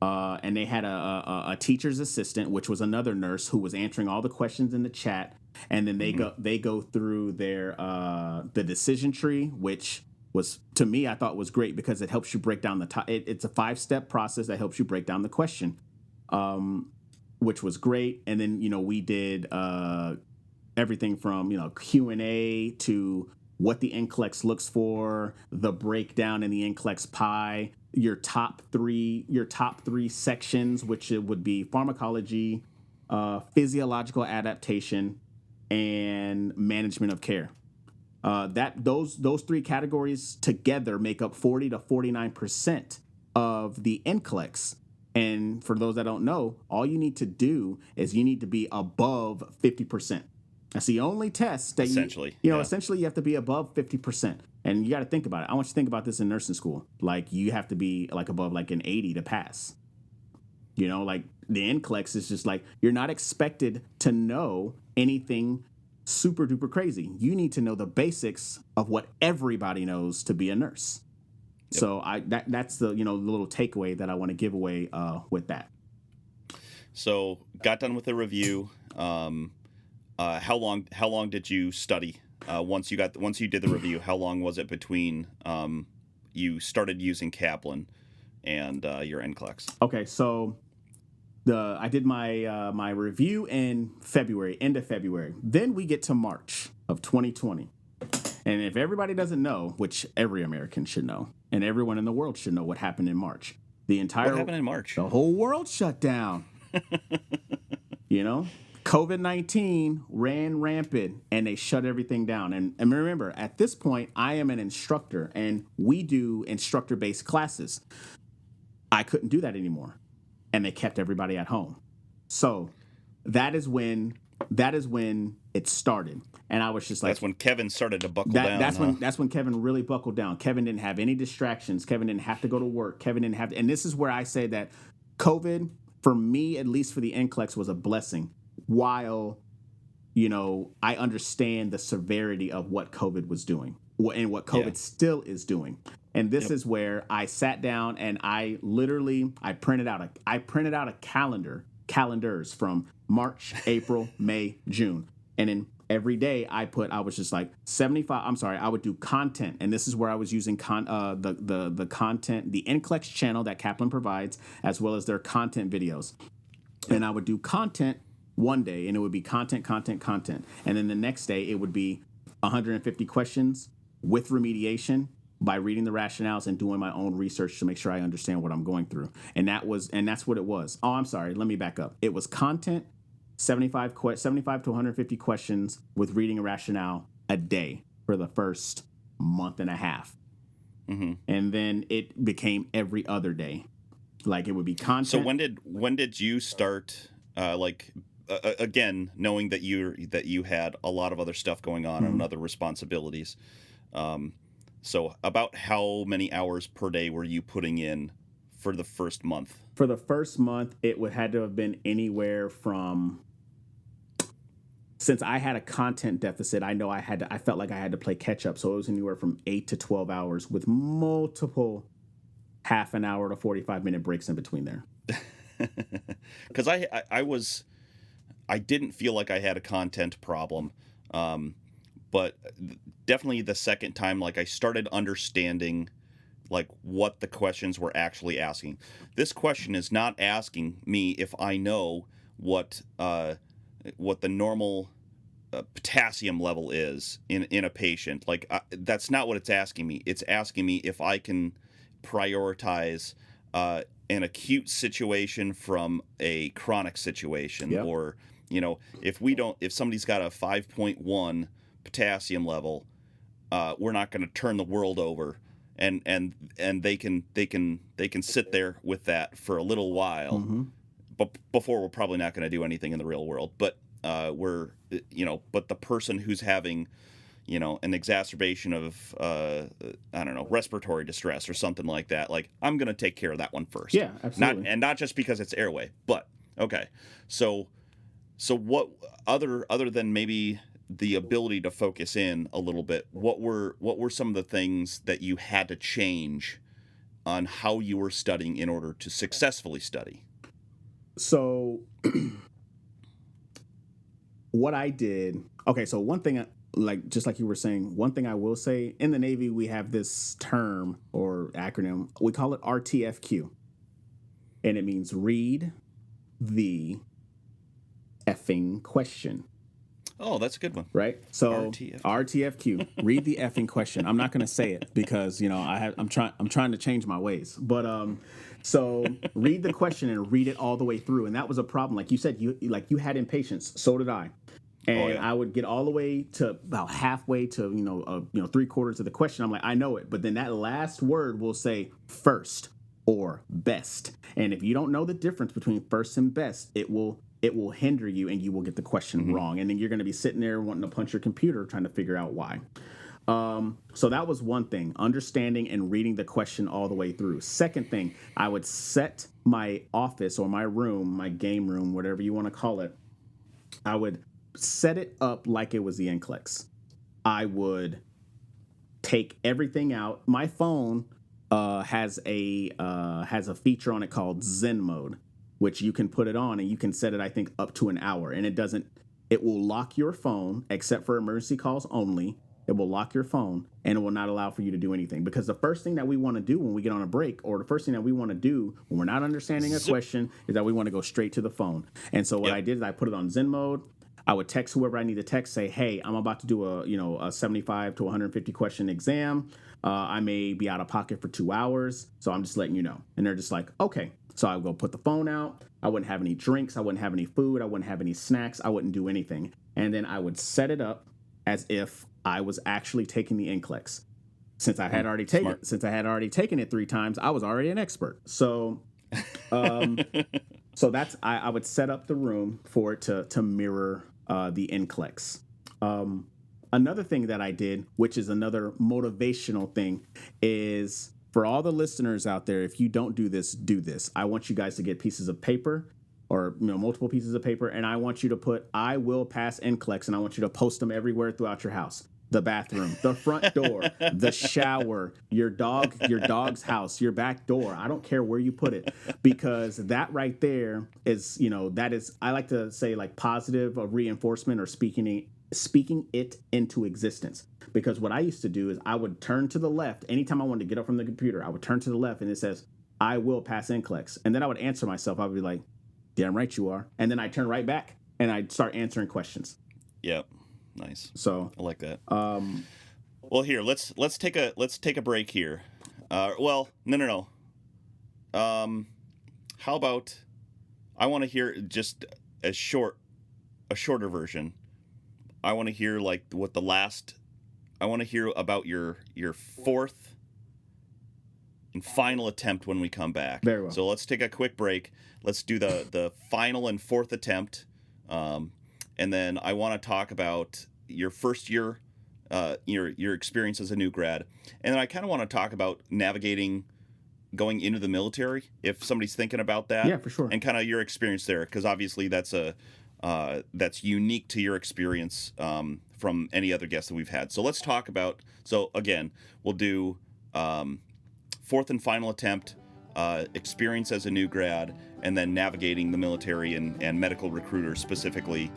and they had a teacher's assistant, which was another nurse who was answering all the questions in the chat. And then they go through their the decision tree, which was, to me, I thought was great because it helps you break down it's a 5-step process that helps you break down the question, which was great. And then we did everything from Q&A to what the NCLEX looks for, the breakdown in the NCLEX pie, your top three sections, which it would be pharmacology, physiological adaptation, and management of care. Those 3 categories together make up 40 to 49% of the NCLEX. And for those that don't know, all you need to do is you need to be above 50%. That's the only test that essentially you have to be above 50%. And you got to think about it. I want you to think about this in nursing school. Like you have to be like above like an 80 to pass. Like the NCLEX is just like, you're not expected to know anything super duper crazy. You need to know the basics of what everybody knows to be a nurse. Yep. So that's the the little takeaway that I want to give away with that.
So got done with the review. How long did you study once you did the review? How long was it between you started using Kaplan and your NCLEX?
Okay, so I did my review in February, end of February. Then we get to March of 2020. And if everybody doesn't know, which every American should know, and everyone in the world should know what happened in March. What
happened in March?
The whole world shut down. COVID-19 ran rampant, and they shut everything down. And remember, at this point, I am an instructor, and we do instructor-based classes. I couldn't do that anymore, and they kept everybody at home. So that is when it started, and I was just like,
that's when Kevin started to buckle down.
That's when Kevin really buckled down. Kevin didn't have any distractions. Kevin didn't have to go to work. Kevin didn't have to, and this is where I say that COVID, for me, at least for the NCLEX, was a blessing. While, I understand the severity of what COVID was doing and what COVID still is doing. And this is where I sat down and I printed out a calendars from March, April, May, June. And then every day I was just like 75. I would do content. And this is where I was using the content, the NCLEX channel that Kaplan provides, as well as their content videos. And I would do content one day, and it would be content. And then the next day, it would be 150 questions with remediation by reading the rationales and doing my own research to make sure I understand what I'm going through. And that's what it was. Oh, I'm sorry. Let me back up. It was content, 75 to 150 questions with reading a rationale a day for the first month and a half. Mm-hmm. And then it became every other day. Like it would be content.
So when did you start again, knowing that you had a lot of other stuff going on and other responsibilities. So about how many hours per day were you putting in for the first month?
For the first month, had to have been anywhere from, since I had a content deficit, I felt like I had to play catch up. So it was anywhere from 8 to 12 hours with multiple half an hour to 45-minute breaks in between there.
Because I didn't feel like I had a content problem, but definitely the second time, like I started understanding like what the questions were actually asking. This question is not asking me if I know what the normal potassium level is in a patient. Like that's not what it's asking me. It's asking me if I can prioritize an acute situation from a chronic situation.
Yep.
Or, if somebody's got a 5.1 potassium level, we're not going to turn the world over, and they can sit there with that for a little while,
Mm-hmm.
but before we're probably not going to do anything in the real world. But but the person who's having, an exacerbation of, respiratory distress or something like that, like, I'm going to take care of that one first.
Yeah, absolutely.
Not just because it's airway, but okay. So what other than maybe the ability to focus in a little bit, what were some of the things that you had to change on how you were studying in order to successfully study?
So what I did, okay, so one thing, just like you were saying, one thing I will say, in the Navy, we have this term or acronym, we call it RTFQ. And it means read the effing question.
Oh, that's a good one.
Right? So
RTFQ.
RTFQ, read the effing question. I'm not going to say it because, I'm trying to change my ways. But so read the question and read it all the way through. And that was a problem. Like you said, you had impatience. So did I. And I would get all the way to about halfway to, 3/4 of the question. I'm like, I know it. But then that last word will say first or best. And if you don't know the difference between first and best, it will hinder you and you will get the question wrong. And then you're going to be sitting there wanting to punch your computer trying to figure out why. So that was one thing, understanding and reading the question all the way through. Second thing, I would set my office or my room, my game room, whatever you want to call it. I would set it up like it was the NCLEX. I would take everything out. My phone has a feature on it called Zen mode, which you can put it on and you can set it, I think, up to an hour. And it will lock your phone, except for emergency calls only. It will lock your phone and it will not allow for you to do anything. Because the first thing that we want to do when we get on a break, or the first thing that we want to do when we're not understanding a question, is that we want to go straight to the phone. And so what I did is I put it on Zen mode. I would text whoever I need to text, say, hey, I'm about to do a 75 to 150 question exam. I may be out of pocket for 2 hours, so I'm just letting you know. And they're just like, okay. So I would go put the phone out. I wouldn't have any drinks. I wouldn't have any food. I wouldn't have any snacks. I wouldn't do anything. And then I would set it up as if I was actually taking the NCLEX. Since I had already taken it 3 times, I was already an expert. So so that's I would set up the room for it to mirror the NCLEX. Another thing that I did, which is another motivational thing, is for all the listeners out there, if you don't do this, do this. I want you guys to get pieces of paper or multiple pieces of paper, and I want you to put I will pass NCLEX, and I want you to post them everywhere throughout your house. The bathroom, the front door, the shower, your dog's house, your back door. I don't care where you put it, because that right there is, that is, I like to say, like, positive reinforcement or speaking it into existence. Because what I used to do is I would turn to the left. Anytime I wanted to get up from the computer, I would turn to the left and it says, I will pass NCLEX. And then I would answer myself. I would be like, damn right you are. And then I'd turn right back and I'd start answering questions.
Yep. Nice.
So
I like that. Well, here, let's take a break here. No. How about I want to hear just a shorter version. I want to hear I want to hear about your fourth and final attempt when we come back.
Very well.
So let's take a quick break. Let's do the final and fourth attempt. And then I want to talk about your first year, your experience as a new grad. And then I kind of want to talk about navigating going into the military, if somebody's thinking about that.
Yeah, for sure.
And kind of your experience there, because obviously that's unique to your experience from any other guest that we've had. So let's talk about, again, we'll do fourth and final attempt, experience as a new grad, and then navigating the military and medical recruiters specifically,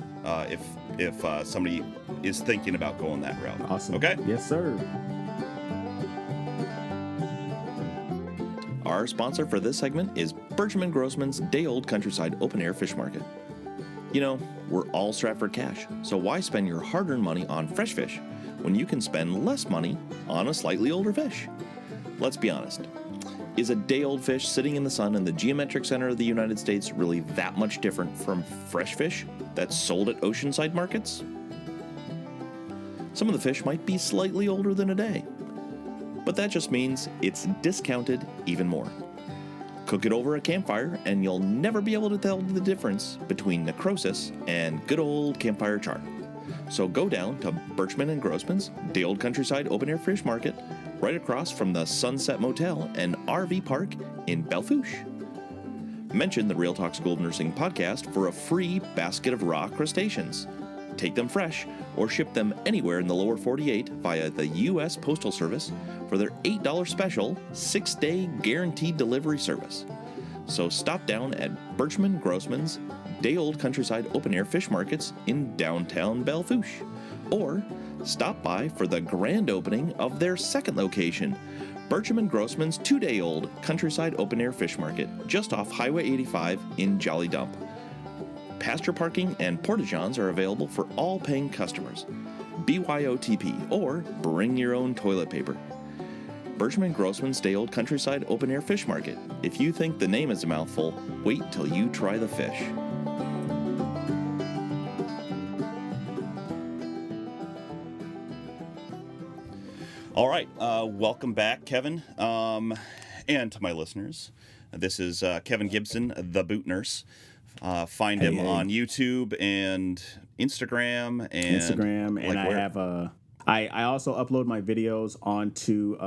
if somebody is thinking about going that route.
Awesome.
Okay?
Yes, sir.
Our sponsor for this segment is Bergman Grossman's Day-Old Countryside Open Air Fish Market. We're all strapped for cash, so why spend your hard-earned money on fresh fish when you can spend less money on a slightly older fish? Let's be honest. Is a day-old fish sitting in the sun in the geometric center of the United States really that much different from fresh fish that's sold at oceanside markets? Some of the fish might be slightly older than a day, but that just means it's discounted even more. Cook it over a campfire and you'll never be able to tell the difference between necrosis and good old campfire char. So go down to Birchman and Grossman's day-old countryside open-air fish market right across from the Sunset Motel and RV Park in Belfouche. Mention the Real Talk School of Nursing podcast for a free basket of raw crustaceans. Take them fresh or ship them anywhere in the lower 48 via the U.S. Postal Service for their $8 special 6-day guaranteed delivery service. So stop down at Birchman Grossman's day-old countryside open-air fish markets in downtown Belfouche, or stop by for the grand opening of their second location, Birchman Grossman's 2-day-old countryside open-air fish market just off Highway 85 in Jolly Dump. Pasture parking and porta-johns are available for all paying customers. BYOTP, or bring your own toilet paper. Birchman Grossman's day-old countryside open-air fish market. If you think the name is a mouthful, wait till you try the fish.
All right, welcome back, Kevin, and to my listeners. This is Kevin Gibson, the Boot Nurse. Find him on YouTube and Instagram
and I have I also upload my videos onto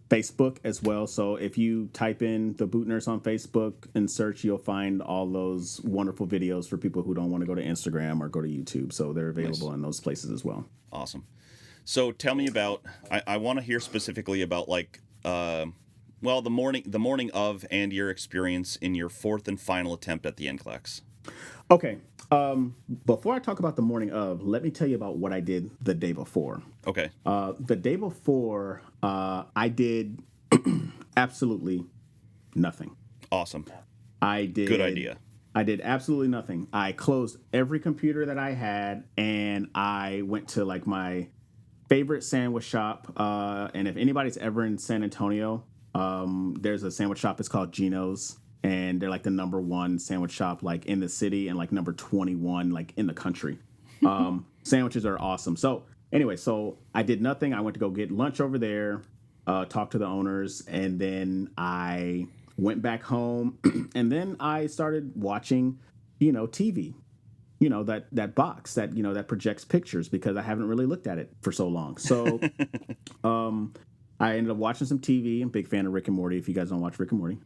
Facebook as well. So if you type in the Boot Nurse on Facebook and search, you'll find all those wonderful videos for people who don't want to go to Instagram or go to YouTube. So they're available in those places as well.
Awesome. So tell me about. I want to hear specifically about the morning of and your experience in your fourth and final attempt at the NCLEX.
Okay. Before I talk about the morning of, let me tell you about what I did the day before.
Okay.
The day before, I did absolutely nothing.
Awesome.
I did.
Good idea.
I did absolutely nothing. I closed every computer that I had, and I went to my favorite sandwich shop. And if anybody's ever in San Antonio, there's a sandwich shop. It's called Gino's, and they're the number one sandwich shop in the city and number 21 in the country. Sandwiches are awesome. So anyway, I did nothing. I went to go get lunch over there, talk to the owners, and then I went back home, and then I started watching, TV. That box that projects pictures, because I haven't really looked at it for so long. So I ended up watching some TV. I'm a big fan of Rick and Morty, if you guys don't watch Rick and Morty.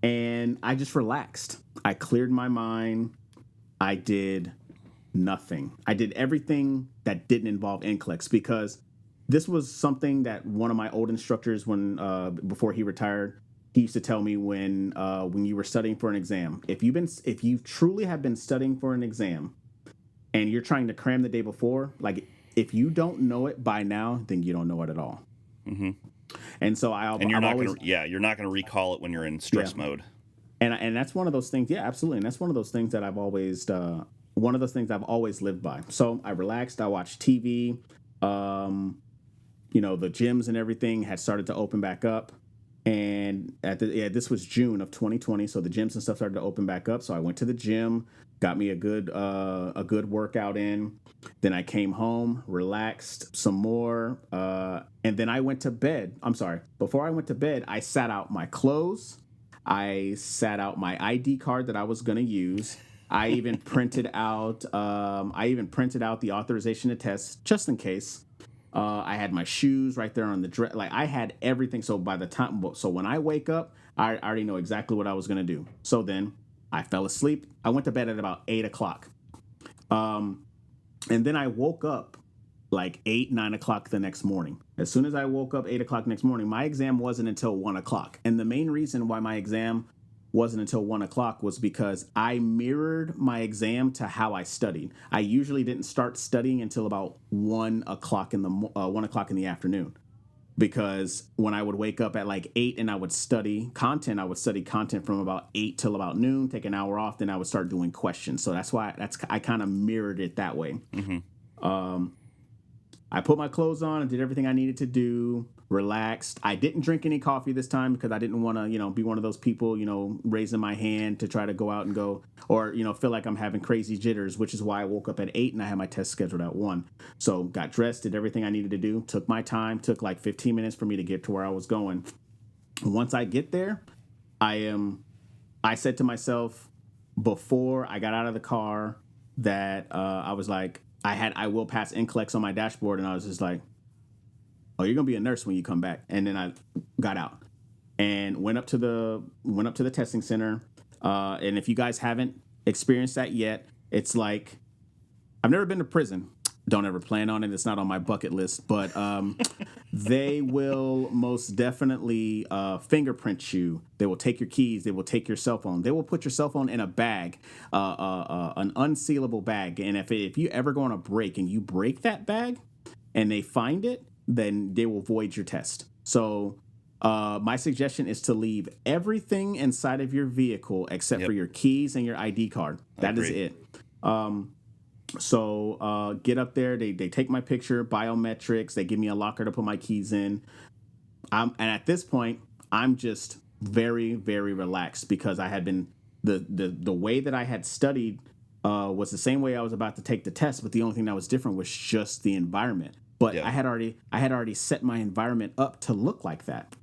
And I just relaxed. I cleared my mind. I did nothing. I did everything that didn't involve NCLEX, because this was something that one of my old instructors, before he retired, he used to tell me when you were studying for an exam, if you truly have been studying for an exam and you're trying to cram the day before, if you don't know it by now, then you don't know it at all.
Mm-hmm.
And so you're not going
to recall it when you're in stress mode.
And that's one of those things. Yeah, absolutely. And that's one of those things that I've always lived by. So I relaxed. I watched TV. The gyms and everything had started to open back up. And this was June of 2020, so the gyms and stuff started to open back up. So I went to the gym, got me a good workout in. Then I came home, relaxed some more, and then I went to bed. I'm sorry. Before I went to bed, I sat out my clothes. I sat out my ID card that I was going to use. I even printed out the authorization to test just in case. I had my shoes right there on the dress. I had everything. So when I wake up, I already know exactly what I was going to do. So then I fell asleep. I went to bed at about 8 o'clock. And then I woke up 8, 9 o'clock the next morning. As soon as I woke up 8 o'clock next morning, my exam wasn't until 1 o'clock. And the main reason why my exam wasn't until 1 o'clock was because I mirrored my exam to how I studied. I usually didn't start studying until about 1 o'clock in the afternoon, because when I would wake up at 8 and I would study content, from about 8 till about noon, take an hour off, then I would start doing questions. So I kind of mirrored it that way.
Mm-hmm.
I put my clothes on and did everything I needed to do, relaxed. I didn't drink any coffee this time because I didn't want to, be one of those people, raising my hand to try to go out and go, or, feel like I'm having crazy jitters, which is why I woke up at 8 and I had my test scheduled at 1. So got dressed, did everything I needed to do, took my time, took like 15 minutes for me to get to where I was going. Once I get there, I said to myself before I got out of the car that I was like, I will pass NCLEX on my dashboard, and I was just like, oh, you're gonna be a nurse when you come back. And then I got out and went up to the testing center. And if you guys haven't experienced that yet, it's like, I've never been to prison. Don't ever plan on it. It's not on my bucket list, but they will most definitely fingerprint you. They will take your keys. They will take your cell phone. They will put your cell phone in a bag, an unsealable bag. And if you ever go on a break and you break that bag and they find it, then they will void your test. So my suggestion is to leave everything inside of your vehicle except for your keys and your ID card. That is it. So get up there. They take my picture, biometrics. They give me a locker to put my keys in. And at this point, I'm just very, very relaxed because I had been the way that I had studied was the same way I was about to take the test, but the only thing that was different was just the environment. But I had already set my environment up to look like that.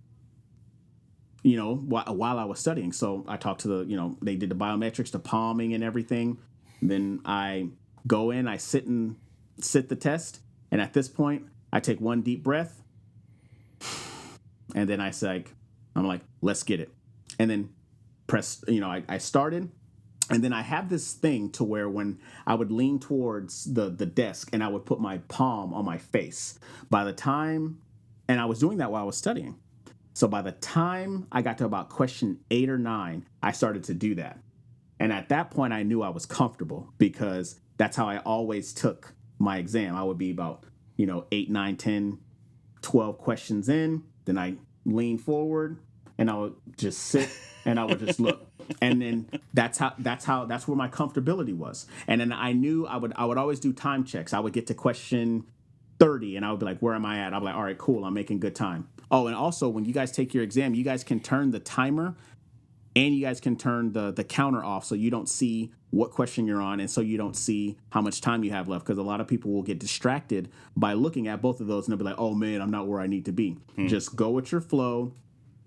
While I was studying. So I talked to they did the biometrics, the palming and everything. Then I go in, I sit the test, and at this point, I take one deep breath, and then I'm like, let's get it. And then press, I started, and then I have this thing to where when I would lean towards the desk and I would put my palm on my face, and I was doing that while I was studying. So by the time I got to about question 8 or 9, I started to do that. And at that point, I knew I was comfortable because that's how I always took my exam. I would be about, 8, 9, 10, 12 questions in. Then I lean forward and I would just sit and I would just look. And then that's where my comfortability was. And then I knew I would always do time checks. I would get to question 30 and I would be like, where am I at? I'll be like, all right, cool. I'm making good time. Oh, and also when you guys take your exam, you guys can turn the timer and you guys can turn the counter off so you don't see what question you're on and so you don't see how much time you have left because a lot of people will get distracted by looking at both of those and they'll be like, oh, man, I'm not where I need to be. Just go with your flow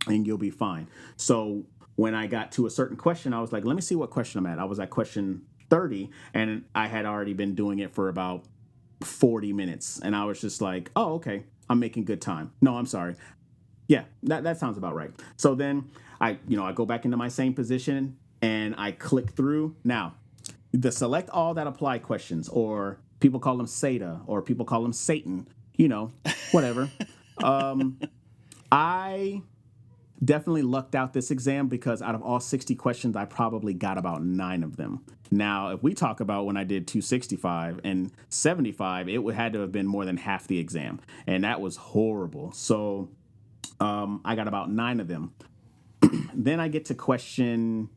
and you'll be fine. So when I got to a certain question, I was like, let me see what question I'm at. I was at question 30 and I had already been doing it for about 40 minutes. And I was just like, oh, okay, I'm making good time. No, I'm sorry. Yeah, that sounds about right. So then I go back into my same position and I click through. Now, the select all that apply questions, or people call them SATA, or people call them Satan, whatever. I definitely lucked out this exam because out of all 60 questions, I probably got about 9 of them. Now, if we talk about when I did 265 and 75, it had to have been more than half the exam, and that was horrible. So I got about 9 of them. Then I get to question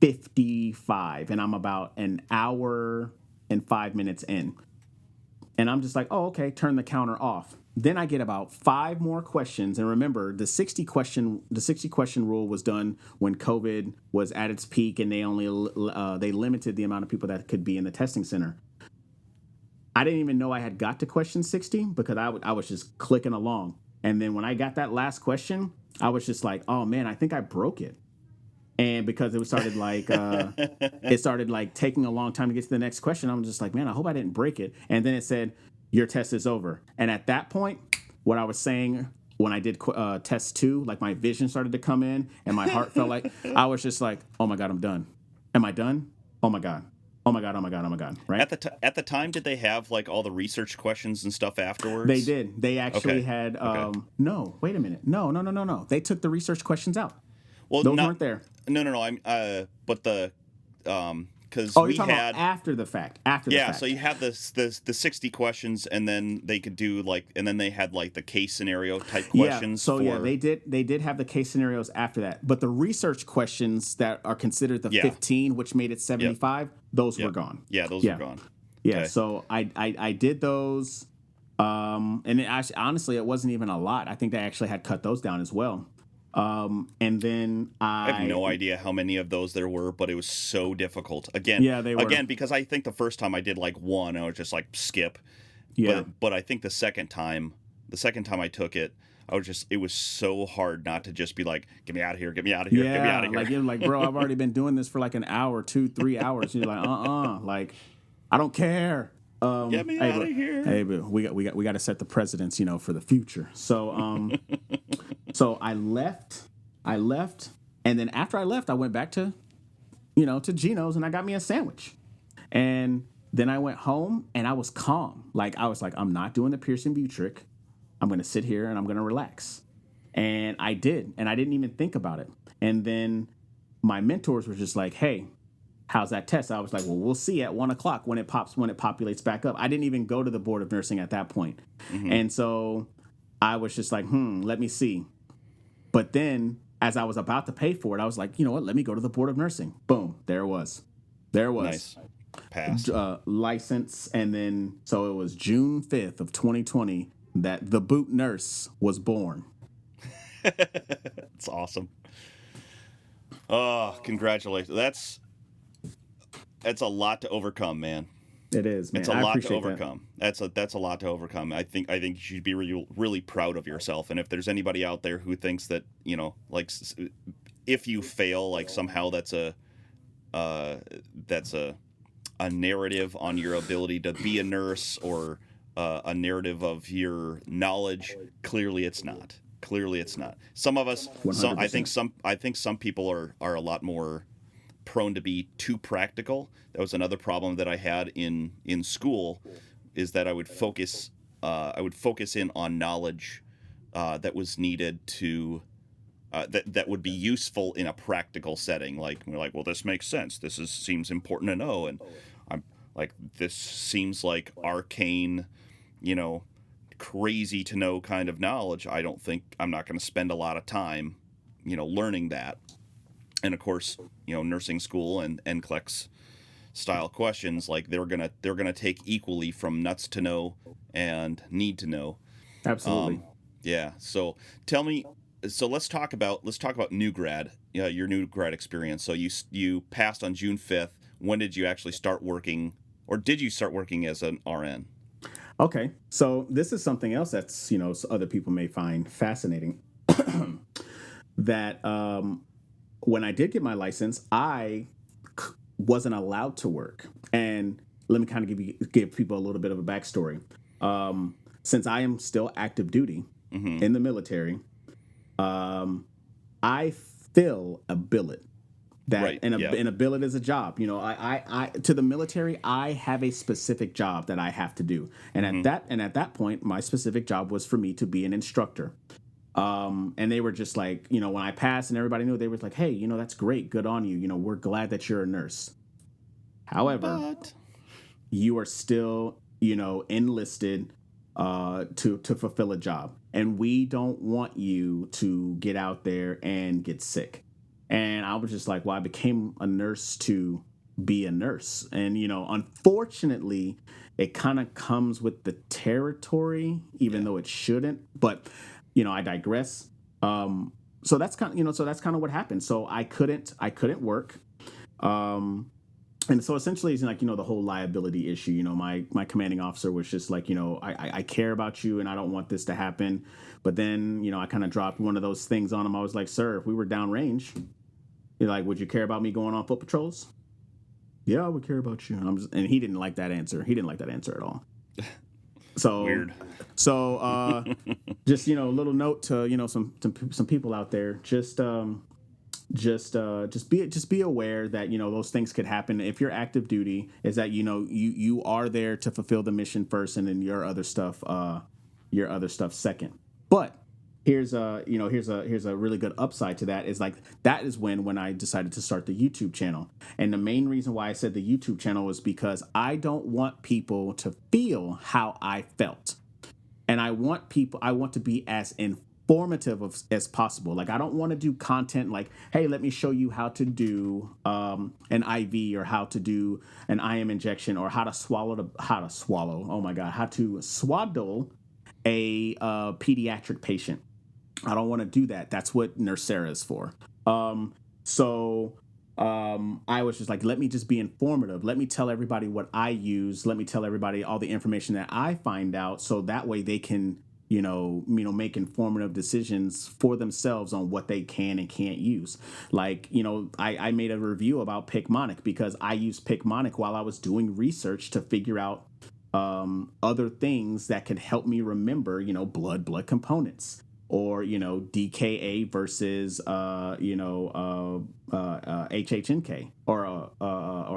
55, and I'm about an hour and 5 minutes in. And I'm just like, oh, okay, turn the counter off. Then I get about 5 more questions. And remember, the 60 question rule was done when COVID was at its peak, and they limited the amount of people that could be in the testing center. I didn't even know I had got to question 60 because I was just clicking along. And then when I got that last question, I was just like, oh man, I think I broke it. And because it started taking a long time to get to the next question, I'm just like, man, I hope I didn't break it. And then it said, your test is over. And at that point, what I was saying when I did test 2, like my vision started to come in and my heart felt like, I was just like, oh my God, I'm done. Am I done? Oh my God. Oh my God, oh my God, oh my God, right?
At the time, did they have like all the research questions and stuff afterwards?
They did. They actually had, no, wait a minute. No. They took the research questions out.
Well,
those weren't there.
No. But the, because
you're talking about after the fact.
Yeah, so you had the 60 questions, and then they could do and then they had like the case scenario type questions.
They did have the case scenarios after that, but the research questions that are considered the 15, which made it 75, those were gone.
Yeah, those were gone.
Yeah,
okay.
so I did those. And honestly, it wasn't even a lot. I think they actually had cut those down as well. And then
I have no idea how many of those there were, but it was so difficult.
Yeah, they were.
Again, because I think the first time I did like one, I was just like skip.
Yeah.
But I think the second time I took it, it was so hard not to just be like, get me out of here, get me out of here, get me out of here.
Like you're like, bro, I've already been doing this for like an hour, 2-3 hours. And you're like, like, I don't care.
Get me out of here.
Hey, but we got to set the precedents, for the future. So, so I left, and then after I left, I went back to, to Geno's, and I got me a sandwich, and then I went home, and I was calm. Like I was like, I'm not doing the Pearson VUE trick. I'm going to sit here and I'm going to relax, and I did, and I didn't even think about it. And then my mentors were just like, hey, how's that test? I was like, well, we'll see at 1:00 when it populates back up. I didn't even go to the Board of Nursing at that point. Mm-hmm. And so I was just like, let me see. But then as I was about to pay for it, I was like, you know what? Let me go to the Board of Nursing. Boom. There it was.
Nice. Passed.
License. And then, so it was June 5th of 2020 that the boot nurse was born.
It's awesome. Oh, congratulations. That's a lot to overcome, man.
It is, man.
It's a lot to overcome. That's a lot to overcome. I think you should be really proud of yourself. And if there's anybody out there who thinks that, like if you fail, like somehow that's a narrative on your ability to be a nurse or a narrative of your knowledge, clearly it's not. Some of us, I think some people are a lot more prone to be too practical. That was another problem that I had in school, is that I would focus in on knowledge that was needed to that would be useful in a practical setting. Like we're like, well, this makes sense. Seems important to know, and I'm like, this seems like arcane, crazy to know kind of knowledge. I'm not going to spend a lot of time, learning that. And of course, nursing school and NCLEX style questions, like they're gonna take equally from nuts to know and need to know.
Absolutely.
Yeah. So tell me. So let's talk about new grad. Your new grad experience. So you passed on June 5th. When did you actually start working, or did you start working as an RN?
Okay. So this is something else that's other people may find fascinating. That when I did get my license, I wasn't allowed to work. And let me kind of give people a little bit of a backstory. Since I am still active duty in the military, I fill a billet. And a billet is a job. I to the military, I have a specific job that I have to do. And at that point, my specific job was for me to be an instructor. And they were just like, when I passed and everybody knew, they were like, hey, that's great. Good on you. We're glad that you're a nurse. However, you are still, enlisted to fulfill a job. And we don't want you to get out there and get sick. And I was just like, well, I became a nurse to be a nurse. And, unfortunately, it kind of comes with the territory, even though it shouldn't. But I digress. So that's kind of what happened. So I couldn't work. And so essentially it's like, the whole liability issue, my commanding officer was just like, I care about you and I don't want this to happen. But then, I kind of dropped one of those things on him. I was like, sir, if we were downrange, would you care about me going on foot patrols? Yeah, I would care about you. And he didn't like that answer. He didn't like that answer at all. So
weird.
So just a little note to some people out there, just be aware that those things could happen. If you're active duty, is that you are there to fulfill the mission first, and then your other stuff second. But here's a really good upside to that, is like that is when I decided to start the YouTube channel. And the main reason why I said the YouTube channel was because I don't want people to feel how I felt. And I want to be as informative as possible. Like, I don't want to do content like, hey, let me show you how to do an IV, or how to do an IM injection, or how to swallow. Oh my God, how to swaddle a pediatric patient. I don't want to do that. That's what Nursera is for. I was just like, let me just be informative. Let me tell everybody what I use. Let me tell everybody all the information that I find out, so that way they can, make informative decisions for themselves on what they can and can't use. Like, I made a review about Picmonic because I used Picmonic while I was doing research to figure out other things that could help me remember, blood components, or DKA versus HHNK, or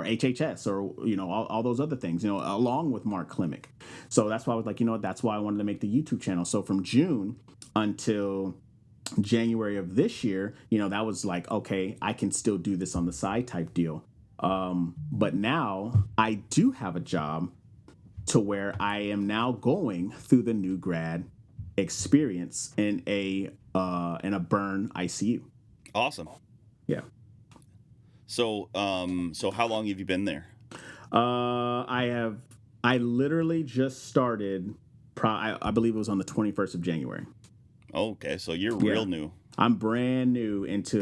HHS, or all those other things, along with Mark Klimek. So that's why I was like, that's why I wanted to make the YouTube channel. So from June until January of this year, that was like, okay, I can still do this on the side type deal. But now I do have a job to where I am now going through the new grad experience in a burn ICU.
Awesome.
Yeah.
So how long have you been there?
I literally just started. I believe it was on the 21st of January.
Okay, so you're real new.
I'm brand new into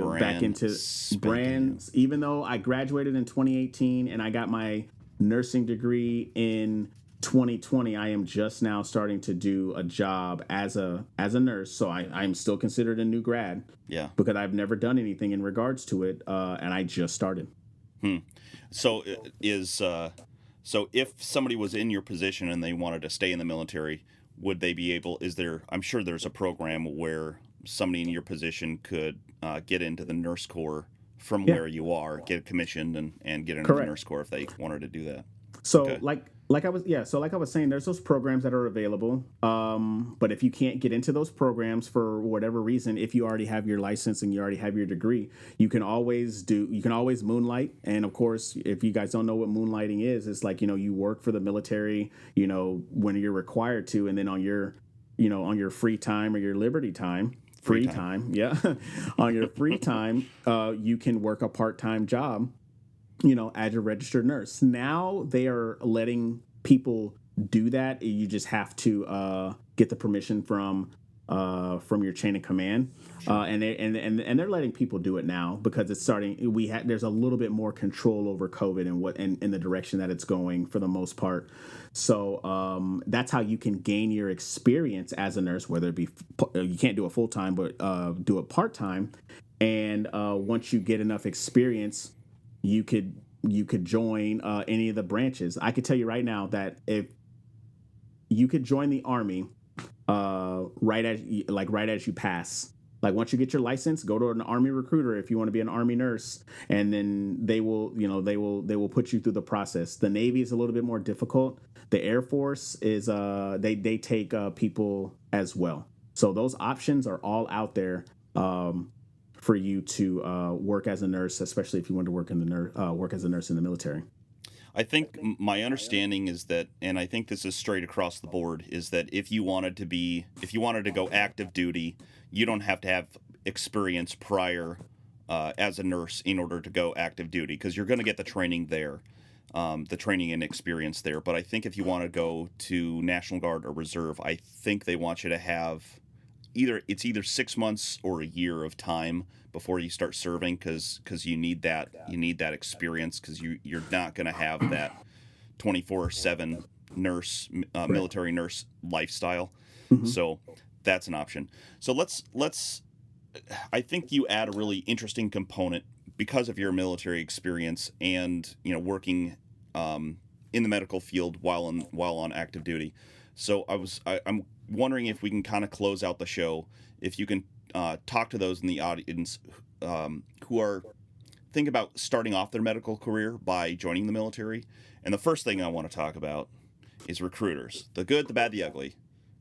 brands. Even though I graduated in 2018 and I got my nursing degree in 2020, I am just now starting to do a job as a nurse. So I'm still considered a new grad.
Yeah.
Because I've never done anything in regards to it, and I just started.
So if somebody was in your position and they wanted to stay in the military, would they be able? I'm sure there's a program where somebody in your position could get into the nurse corps from where you are, get commissioned, and get into the nurse corps if they wanted to do that.
So like I was saying, there's those programs that are available. But if you can't get into those programs for whatever reason, if you already have your license and you already have your degree, you can always moonlight. And of course, if you guys don't know what moonlighting is, it's like, you work for the military, when you're required to, and then on your free time or your liberty time, free time. Yeah. On your free time, you can work a part-time job, as a registered nurse. Now they are letting people do that. You just have to get the permission from your chain of command, and they're letting people do it now because it's starting. There's a little bit more control over COVID and in the direction that it's going for the most part. So that's how you can gain your experience as a nurse, whether it be you can't do it full time, but do it part time. And once you get enough experience, you could join any of the branches. I could tell you right now that if you could join the Army right as you pass, like once you get your license, go to an Army recruiter if you want to be an Army nurse, and then they will put you through the process. The Navy is a little bit more difficult. The Air Force is they take people as well. So those options are all out there for you to work as a nurse, especially if you want to work as a nurse in the military.
I think my understanding is that, and I think this is straight across the board, is that if you wanted to go active duty, you don't have to have experience prior as a nurse in order to go active duty, because you're going to get the training there, the training and experience there. But I think if you want to go to National Guard or Reserve, I think they want you to have either 6 months or a year of time before you start serving, because you need that experience, because you're not going to have that 24/7 nurse military nurse lifestyle. Mm-hmm. So that's an option. So let's I think you add a really interesting component because of your military experience and working in the medical field while on active duty. So I'm wondering if we can kind of close out the show, if you can talk to those in the audience who are thinking about starting off their medical career by joining the military. And the first thing I want to talk about is recruiters, the good, the bad, the ugly,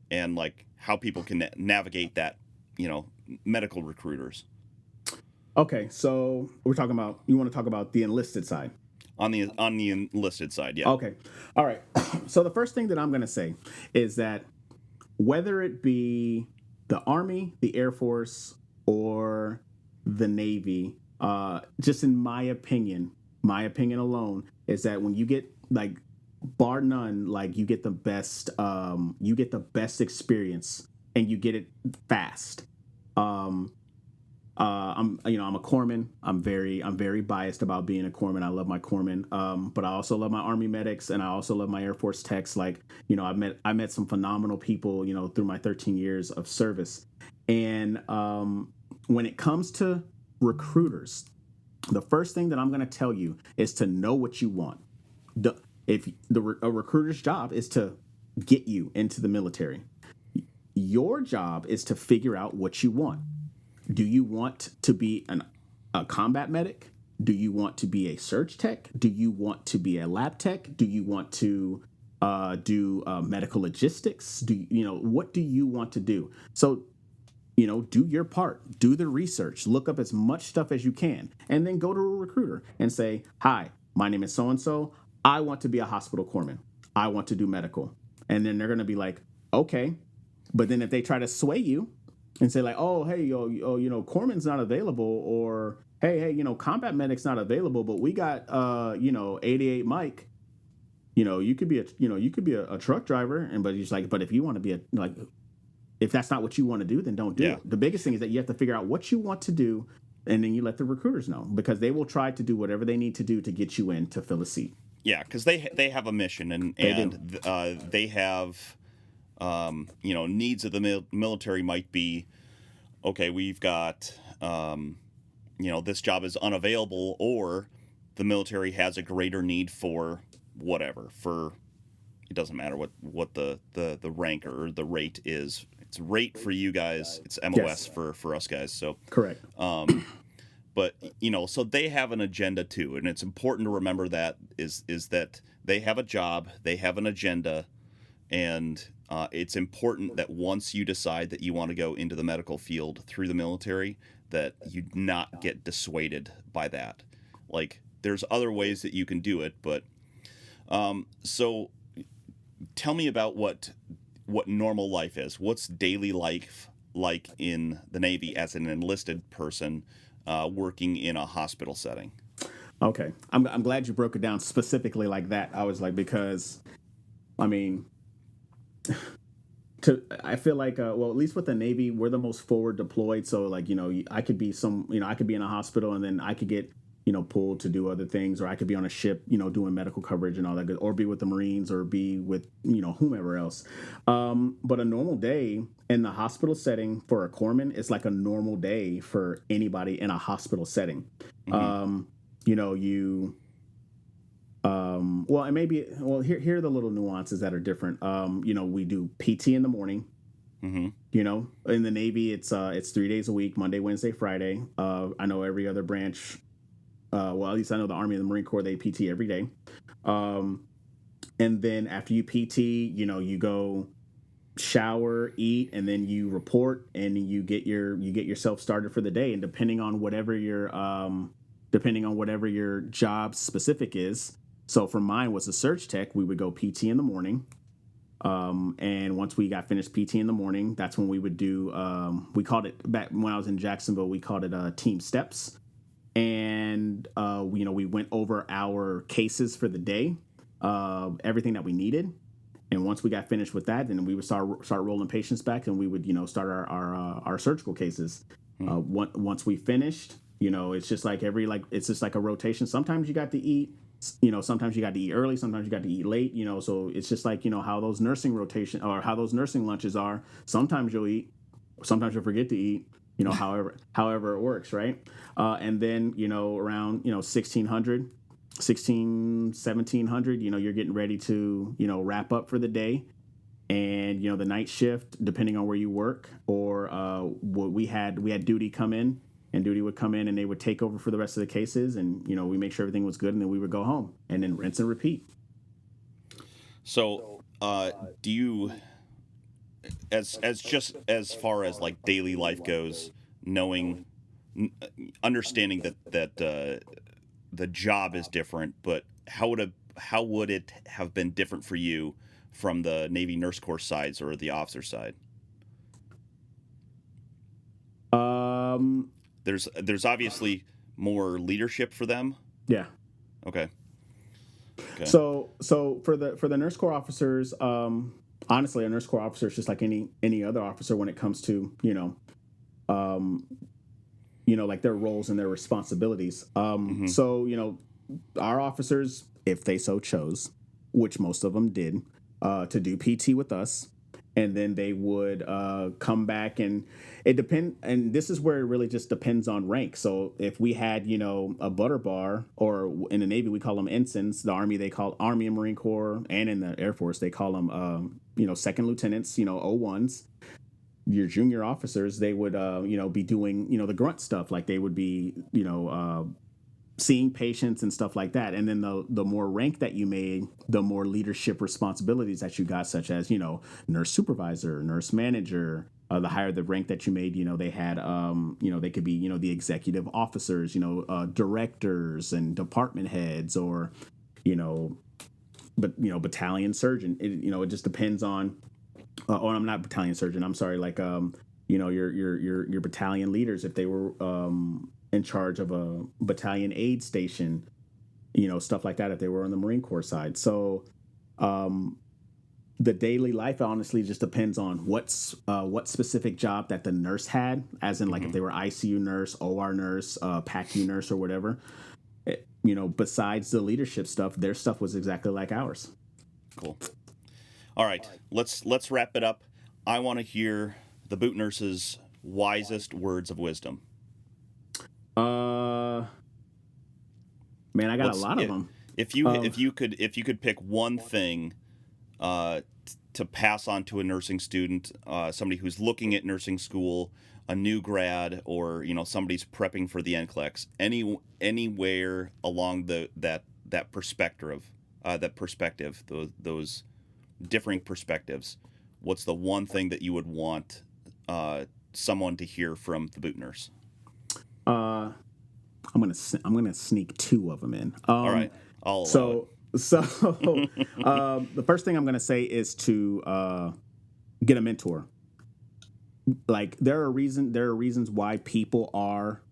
and like how people can navigate that, medical recruiters.
Okay, so you want to talk about the enlisted side.
On the enlisted side, yeah.
Okay. All right. So the first thing that I'm going to say is that whether it be the Army, the Air Force, or the Navy, just in my opinion alone, is that when you get like, bar none, like you get the best experience, and you get it fast. Um, I'm a corpsman. I'm very biased about being a corpsman. I love my corpsmen, but I also love my Army medics, and I also love my Air Force techs. Like, I met some phenomenal people, through my 13 years of service. And when it comes to recruiters, the first thing that I'm going to tell you is to know what you want. A recruiter's job is to get you into the military. Your job is to figure out what you want. Do you want to be a combat medic? Do you want to be a surge tech? Do you want to be a lab tech? Do you want to do medical logistics? What do you want to do? So, do your part, do the research, look up as much stuff as you can, and then go to a recruiter and say, hi, my name is so-and-so. I want to be a hospital corpsman. I want to do medical. And then they're going to be like, okay. But then if they try to sway you and say like, oh, hey, corpsman's not available, or hey, combat medic's not available, but we got 88 Mike. You could be a truck driver, but he's like, but if you want to be if that's not what you want to do, then don't do it. The biggest thing is that you have to figure out what you want to do, and then you let the recruiters know, because they will try to do whatever they need to do to get you in to fill a seat.
Yeah, because they have a mission, and they have needs of the military might be, okay, we've got this job is unavailable, or the military has a greater need for whatever. For it doesn't matter what the rank or the rate is. It's rate for you guys. It's MOS for us guys. So
correct.
But so they have an agenda too, and it's important to remember that is that they have a job, they have an agenda, and it's important that once you decide that you want to go into the medical field through the military, that you not get dissuaded by that. Like, there's other ways that you can do it, but so tell me about what normal life is. What's daily life like in the Navy as an enlisted person working in a hospital setting?
Okay, I'm glad you broke it down specifically like that. I was like, because, I mean, I feel like, at least with the Navy, we're the most forward deployed. So like, I could be I could be in a hospital, and then I could get, pulled to do other things, or I could be on a ship, doing medical coverage and all that good, or be with the Marines, or be with, whomever else. But a normal day in the hospital setting for a corpsman is like a normal day for anybody in a hospital setting. Mm-hmm. And maybe, here are the little nuances that are different. We do PT in the morning. Mm-hmm. In the Navy, it's 3 days a week, Monday, Wednesday, Friday. I know every other branch, at least I know the Army and the Marine Corps, they PT every day. And then after you PT, you go shower, eat, and then you report, and you get yourself started for the day. And depending on whatever your job specific is. So for mine was a surge tech, we would go PT in the morning. And once we got finished PT in the morning, that's when we would do, we called it, back when I was in Jacksonville, we called it team steps. And, we went over our cases for the day, everything that we needed. And once we got finished with that, then we would start rolling patients back, and we would, start our surgical cases. Once we finished, it's just like it's just like a rotation. Sometimes you got to eat, sometimes you got to eat early, sometimes you got to eat late, so it's just like, how those nursing rotation, or how those nursing lunches are. Sometimes you'll eat, sometimes you'll forget to eat, however it works. Right. And then, around, 1700, you're getting ready to, wrap up for the day. And, the night shift, depending on where you work, or what we had duty come in. And duty would come in, and they would take over for the rest of the cases, and we make sure everything was good, and then we would go home, and then rinse and repeat.
So, do you, as far as like daily life goes, understanding that the job is different, but how would it have been different for you from the Navy Nurse Corps sides or the officer side? There's obviously more leadership for them.
Yeah.
Okay.
So for the nurse corps officers, honestly, a nurse corps officer is just like any other officer when it comes to like their roles and their responsibilities. So our officers, if they so chose, which most of them did, to do PT with us, and then they would come back, and and this is where it really just depends on rank. So if we had a butter bar, or in the Navy we call them ensigns, the Army they call Army and Marine Corps, and in the Air Force they call them second lieutenants, O1s. Your junior officers, they would be doing the grunt stuff, like they would be seeing patients and stuff like that. And then the more rank that you made, the more leadership responsibilities that you got, such as nurse supervisor, nurse manager. The higher the rank that you made, they had they could be the executive officers, directors and department heads, or battalion surgeon. It just depends on. Or I'm not battalion surgeon. I'm sorry. Like your battalion leaders, if they were in charge of a battalion aid station, stuff like that, if they were on the Marine Corps side. So the daily life honestly just depends on what specific job that the nurse had, as in like if they were ICU nurse, OR nurse, PACU nurse, or whatever. Besides the leadership stuff, their stuff was exactly like ours.
Cool. All right, let's wrap it up. I want to hear the boot nurse's wisest words of wisdom.
Man, I got a lot of them.
If you could pick one thing to pass on to a nursing student, somebody who's looking at nursing school, a new grad, or somebody's prepping for the NCLEX, anywhere along that perspective, those differing perspectives, what's the one thing that you would want someone to hear from the boot nurse?
I'm gonna sneak two of them in.
All right,
the first thing I'm gonna say is to get a mentor. Like there are reasons why people are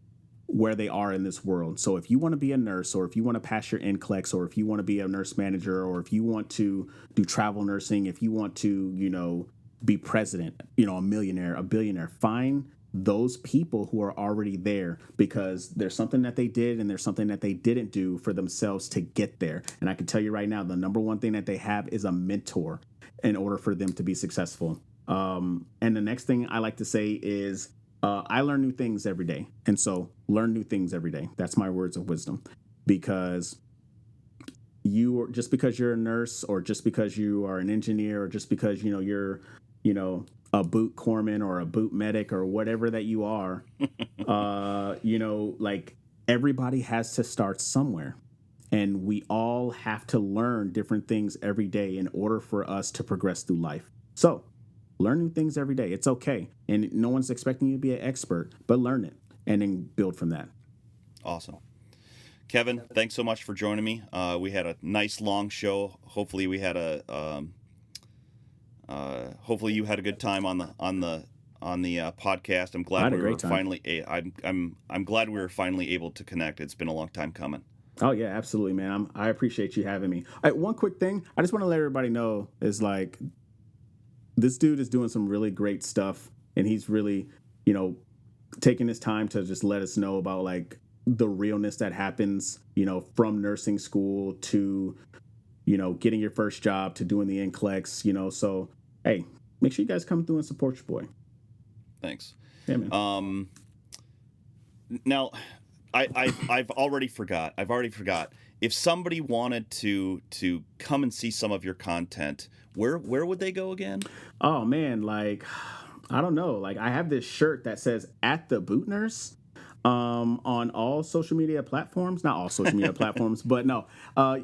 where they are in this world. So if you want to be a nurse, or if you want to pass your NCLEX, or if you want to be a nurse manager, or if you want to do travel nursing, if you want to, be president, a millionaire, a billionaire, find those people who are already there, because there's something that they did and there's something that they didn't do for themselves to get there. And I can tell you right now, the number one thing that they have is a mentor in order for them to be successful. And the next thing I like to say is, I learn new things every day. And so learn new things every day. That's my words of wisdom. Because just because you're a nurse, or just because you are an engineer, or just because, you're, a boot corpsman or a boot medic or whatever that you are, like everybody has to start somewhere. And we all have to learn different things every day in order for us to progress through life. So learn new things every day. It's okay. And no one's expecting you to be an expert, but learn it and then build from that.
Awesome. Kevin, thanks so much for joining me. We had a nice long show. Hopefully we had hopefully you had a good time on the podcast. I'm glad we were finally I'm glad we were finally able to connect. It's been a long time coming.
Oh yeah, absolutely, man. I appreciate you having me. All right, one quick thing I just want to let everybody know is like, this dude is doing some really great stuff, and he's really, taking his time to just let us know about like the realness that happens, from nursing school to, getting your first job to doing the NCLEX, so hey, make sure you guys come through and support your boy.
Thanks.
Yeah, man.
Now, I've already forgot. If somebody wanted to come and see some of your content, where would they go again?
Oh man, like I don't know. Like I have this shirt that says "At the Boot Nurse" on all social media platforms. Not all social media platforms, but no.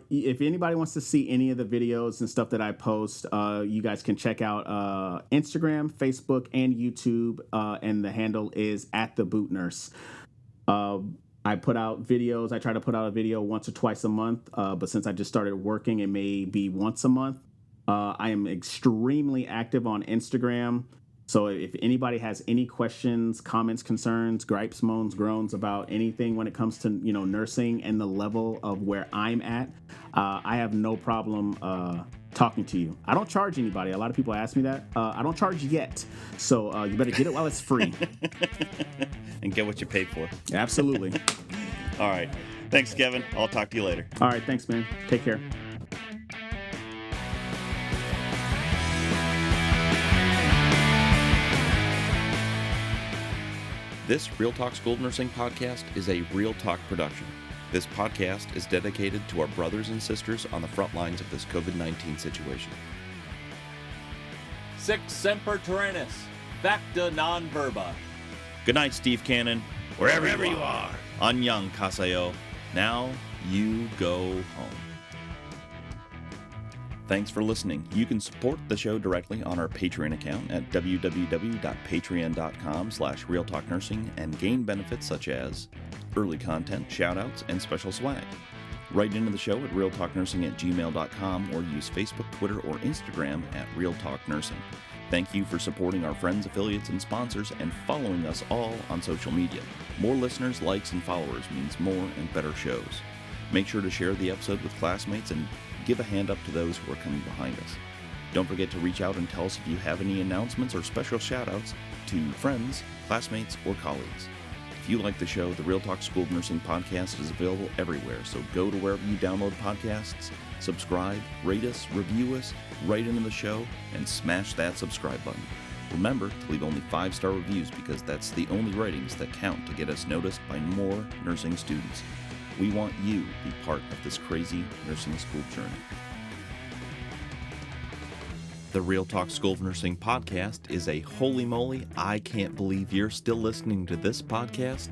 If anybody wants to see any of the videos and stuff that I post, you guys can check out Instagram, Facebook, and YouTube, and the handle is "At the Boot Nurse." I put out videos. I try to put out a video once or twice a month, but since I just started working, it may be once a month. I am extremely active on Instagram. So if anybody has any questions, comments, concerns, gripes, moans, groans about anything when it comes to, nursing and the level of where I'm at, I have no problem talking to you. I don't charge anybody. A lot of people ask me that. I don't charge yet. So you better get it while it's free.
And get what you paid for.
Absolutely.
All right. Thanks, Kevin. I'll talk to you later.
All right. Thanks, man. Take care.
This Real Talk School of Nursing podcast is a Real Talk production. This podcast is dedicated to our brothers and sisters on the front lines of this COVID-19 situation.
Sic semper tyrannis, facta non verba.
Good night, Steve Cannon. Wherever you are. Annyeong kasayo. Now you go home. Thanks for listening. You can support the show directly on our Patreon account at www.patreon.com/realtalknursing and gain benefits such as early content, shoutouts, and special swag. Write into the show at realtalknursing@gmail.com or use Facebook, Twitter, or Instagram at realtalknursing. Thank you for supporting our friends, affiliates, and sponsors and following us all on social media. More listeners, likes, and followers means more and better shows. Make sure to share the episode with classmates and give a hand up to those who are coming behind us. Don't forget to reach out and tell us if you have any announcements or special shout-outs to friends, classmates, or colleagues. If you like the show, the Real Talk School of Nursing podcast is available everywhere, so go to wherever you download podcasts, subscribe, rate us, review us, write into the show, and smash that subscribe button. Remember to leave only 5-star reviews because that's the only ratings that count to get us noticed by more nursing students. We want you to be part of this crazy nursing school journey. The Real Talk School of Nursing podcast is a holy moly, I can't believe you're still listening to this podcast.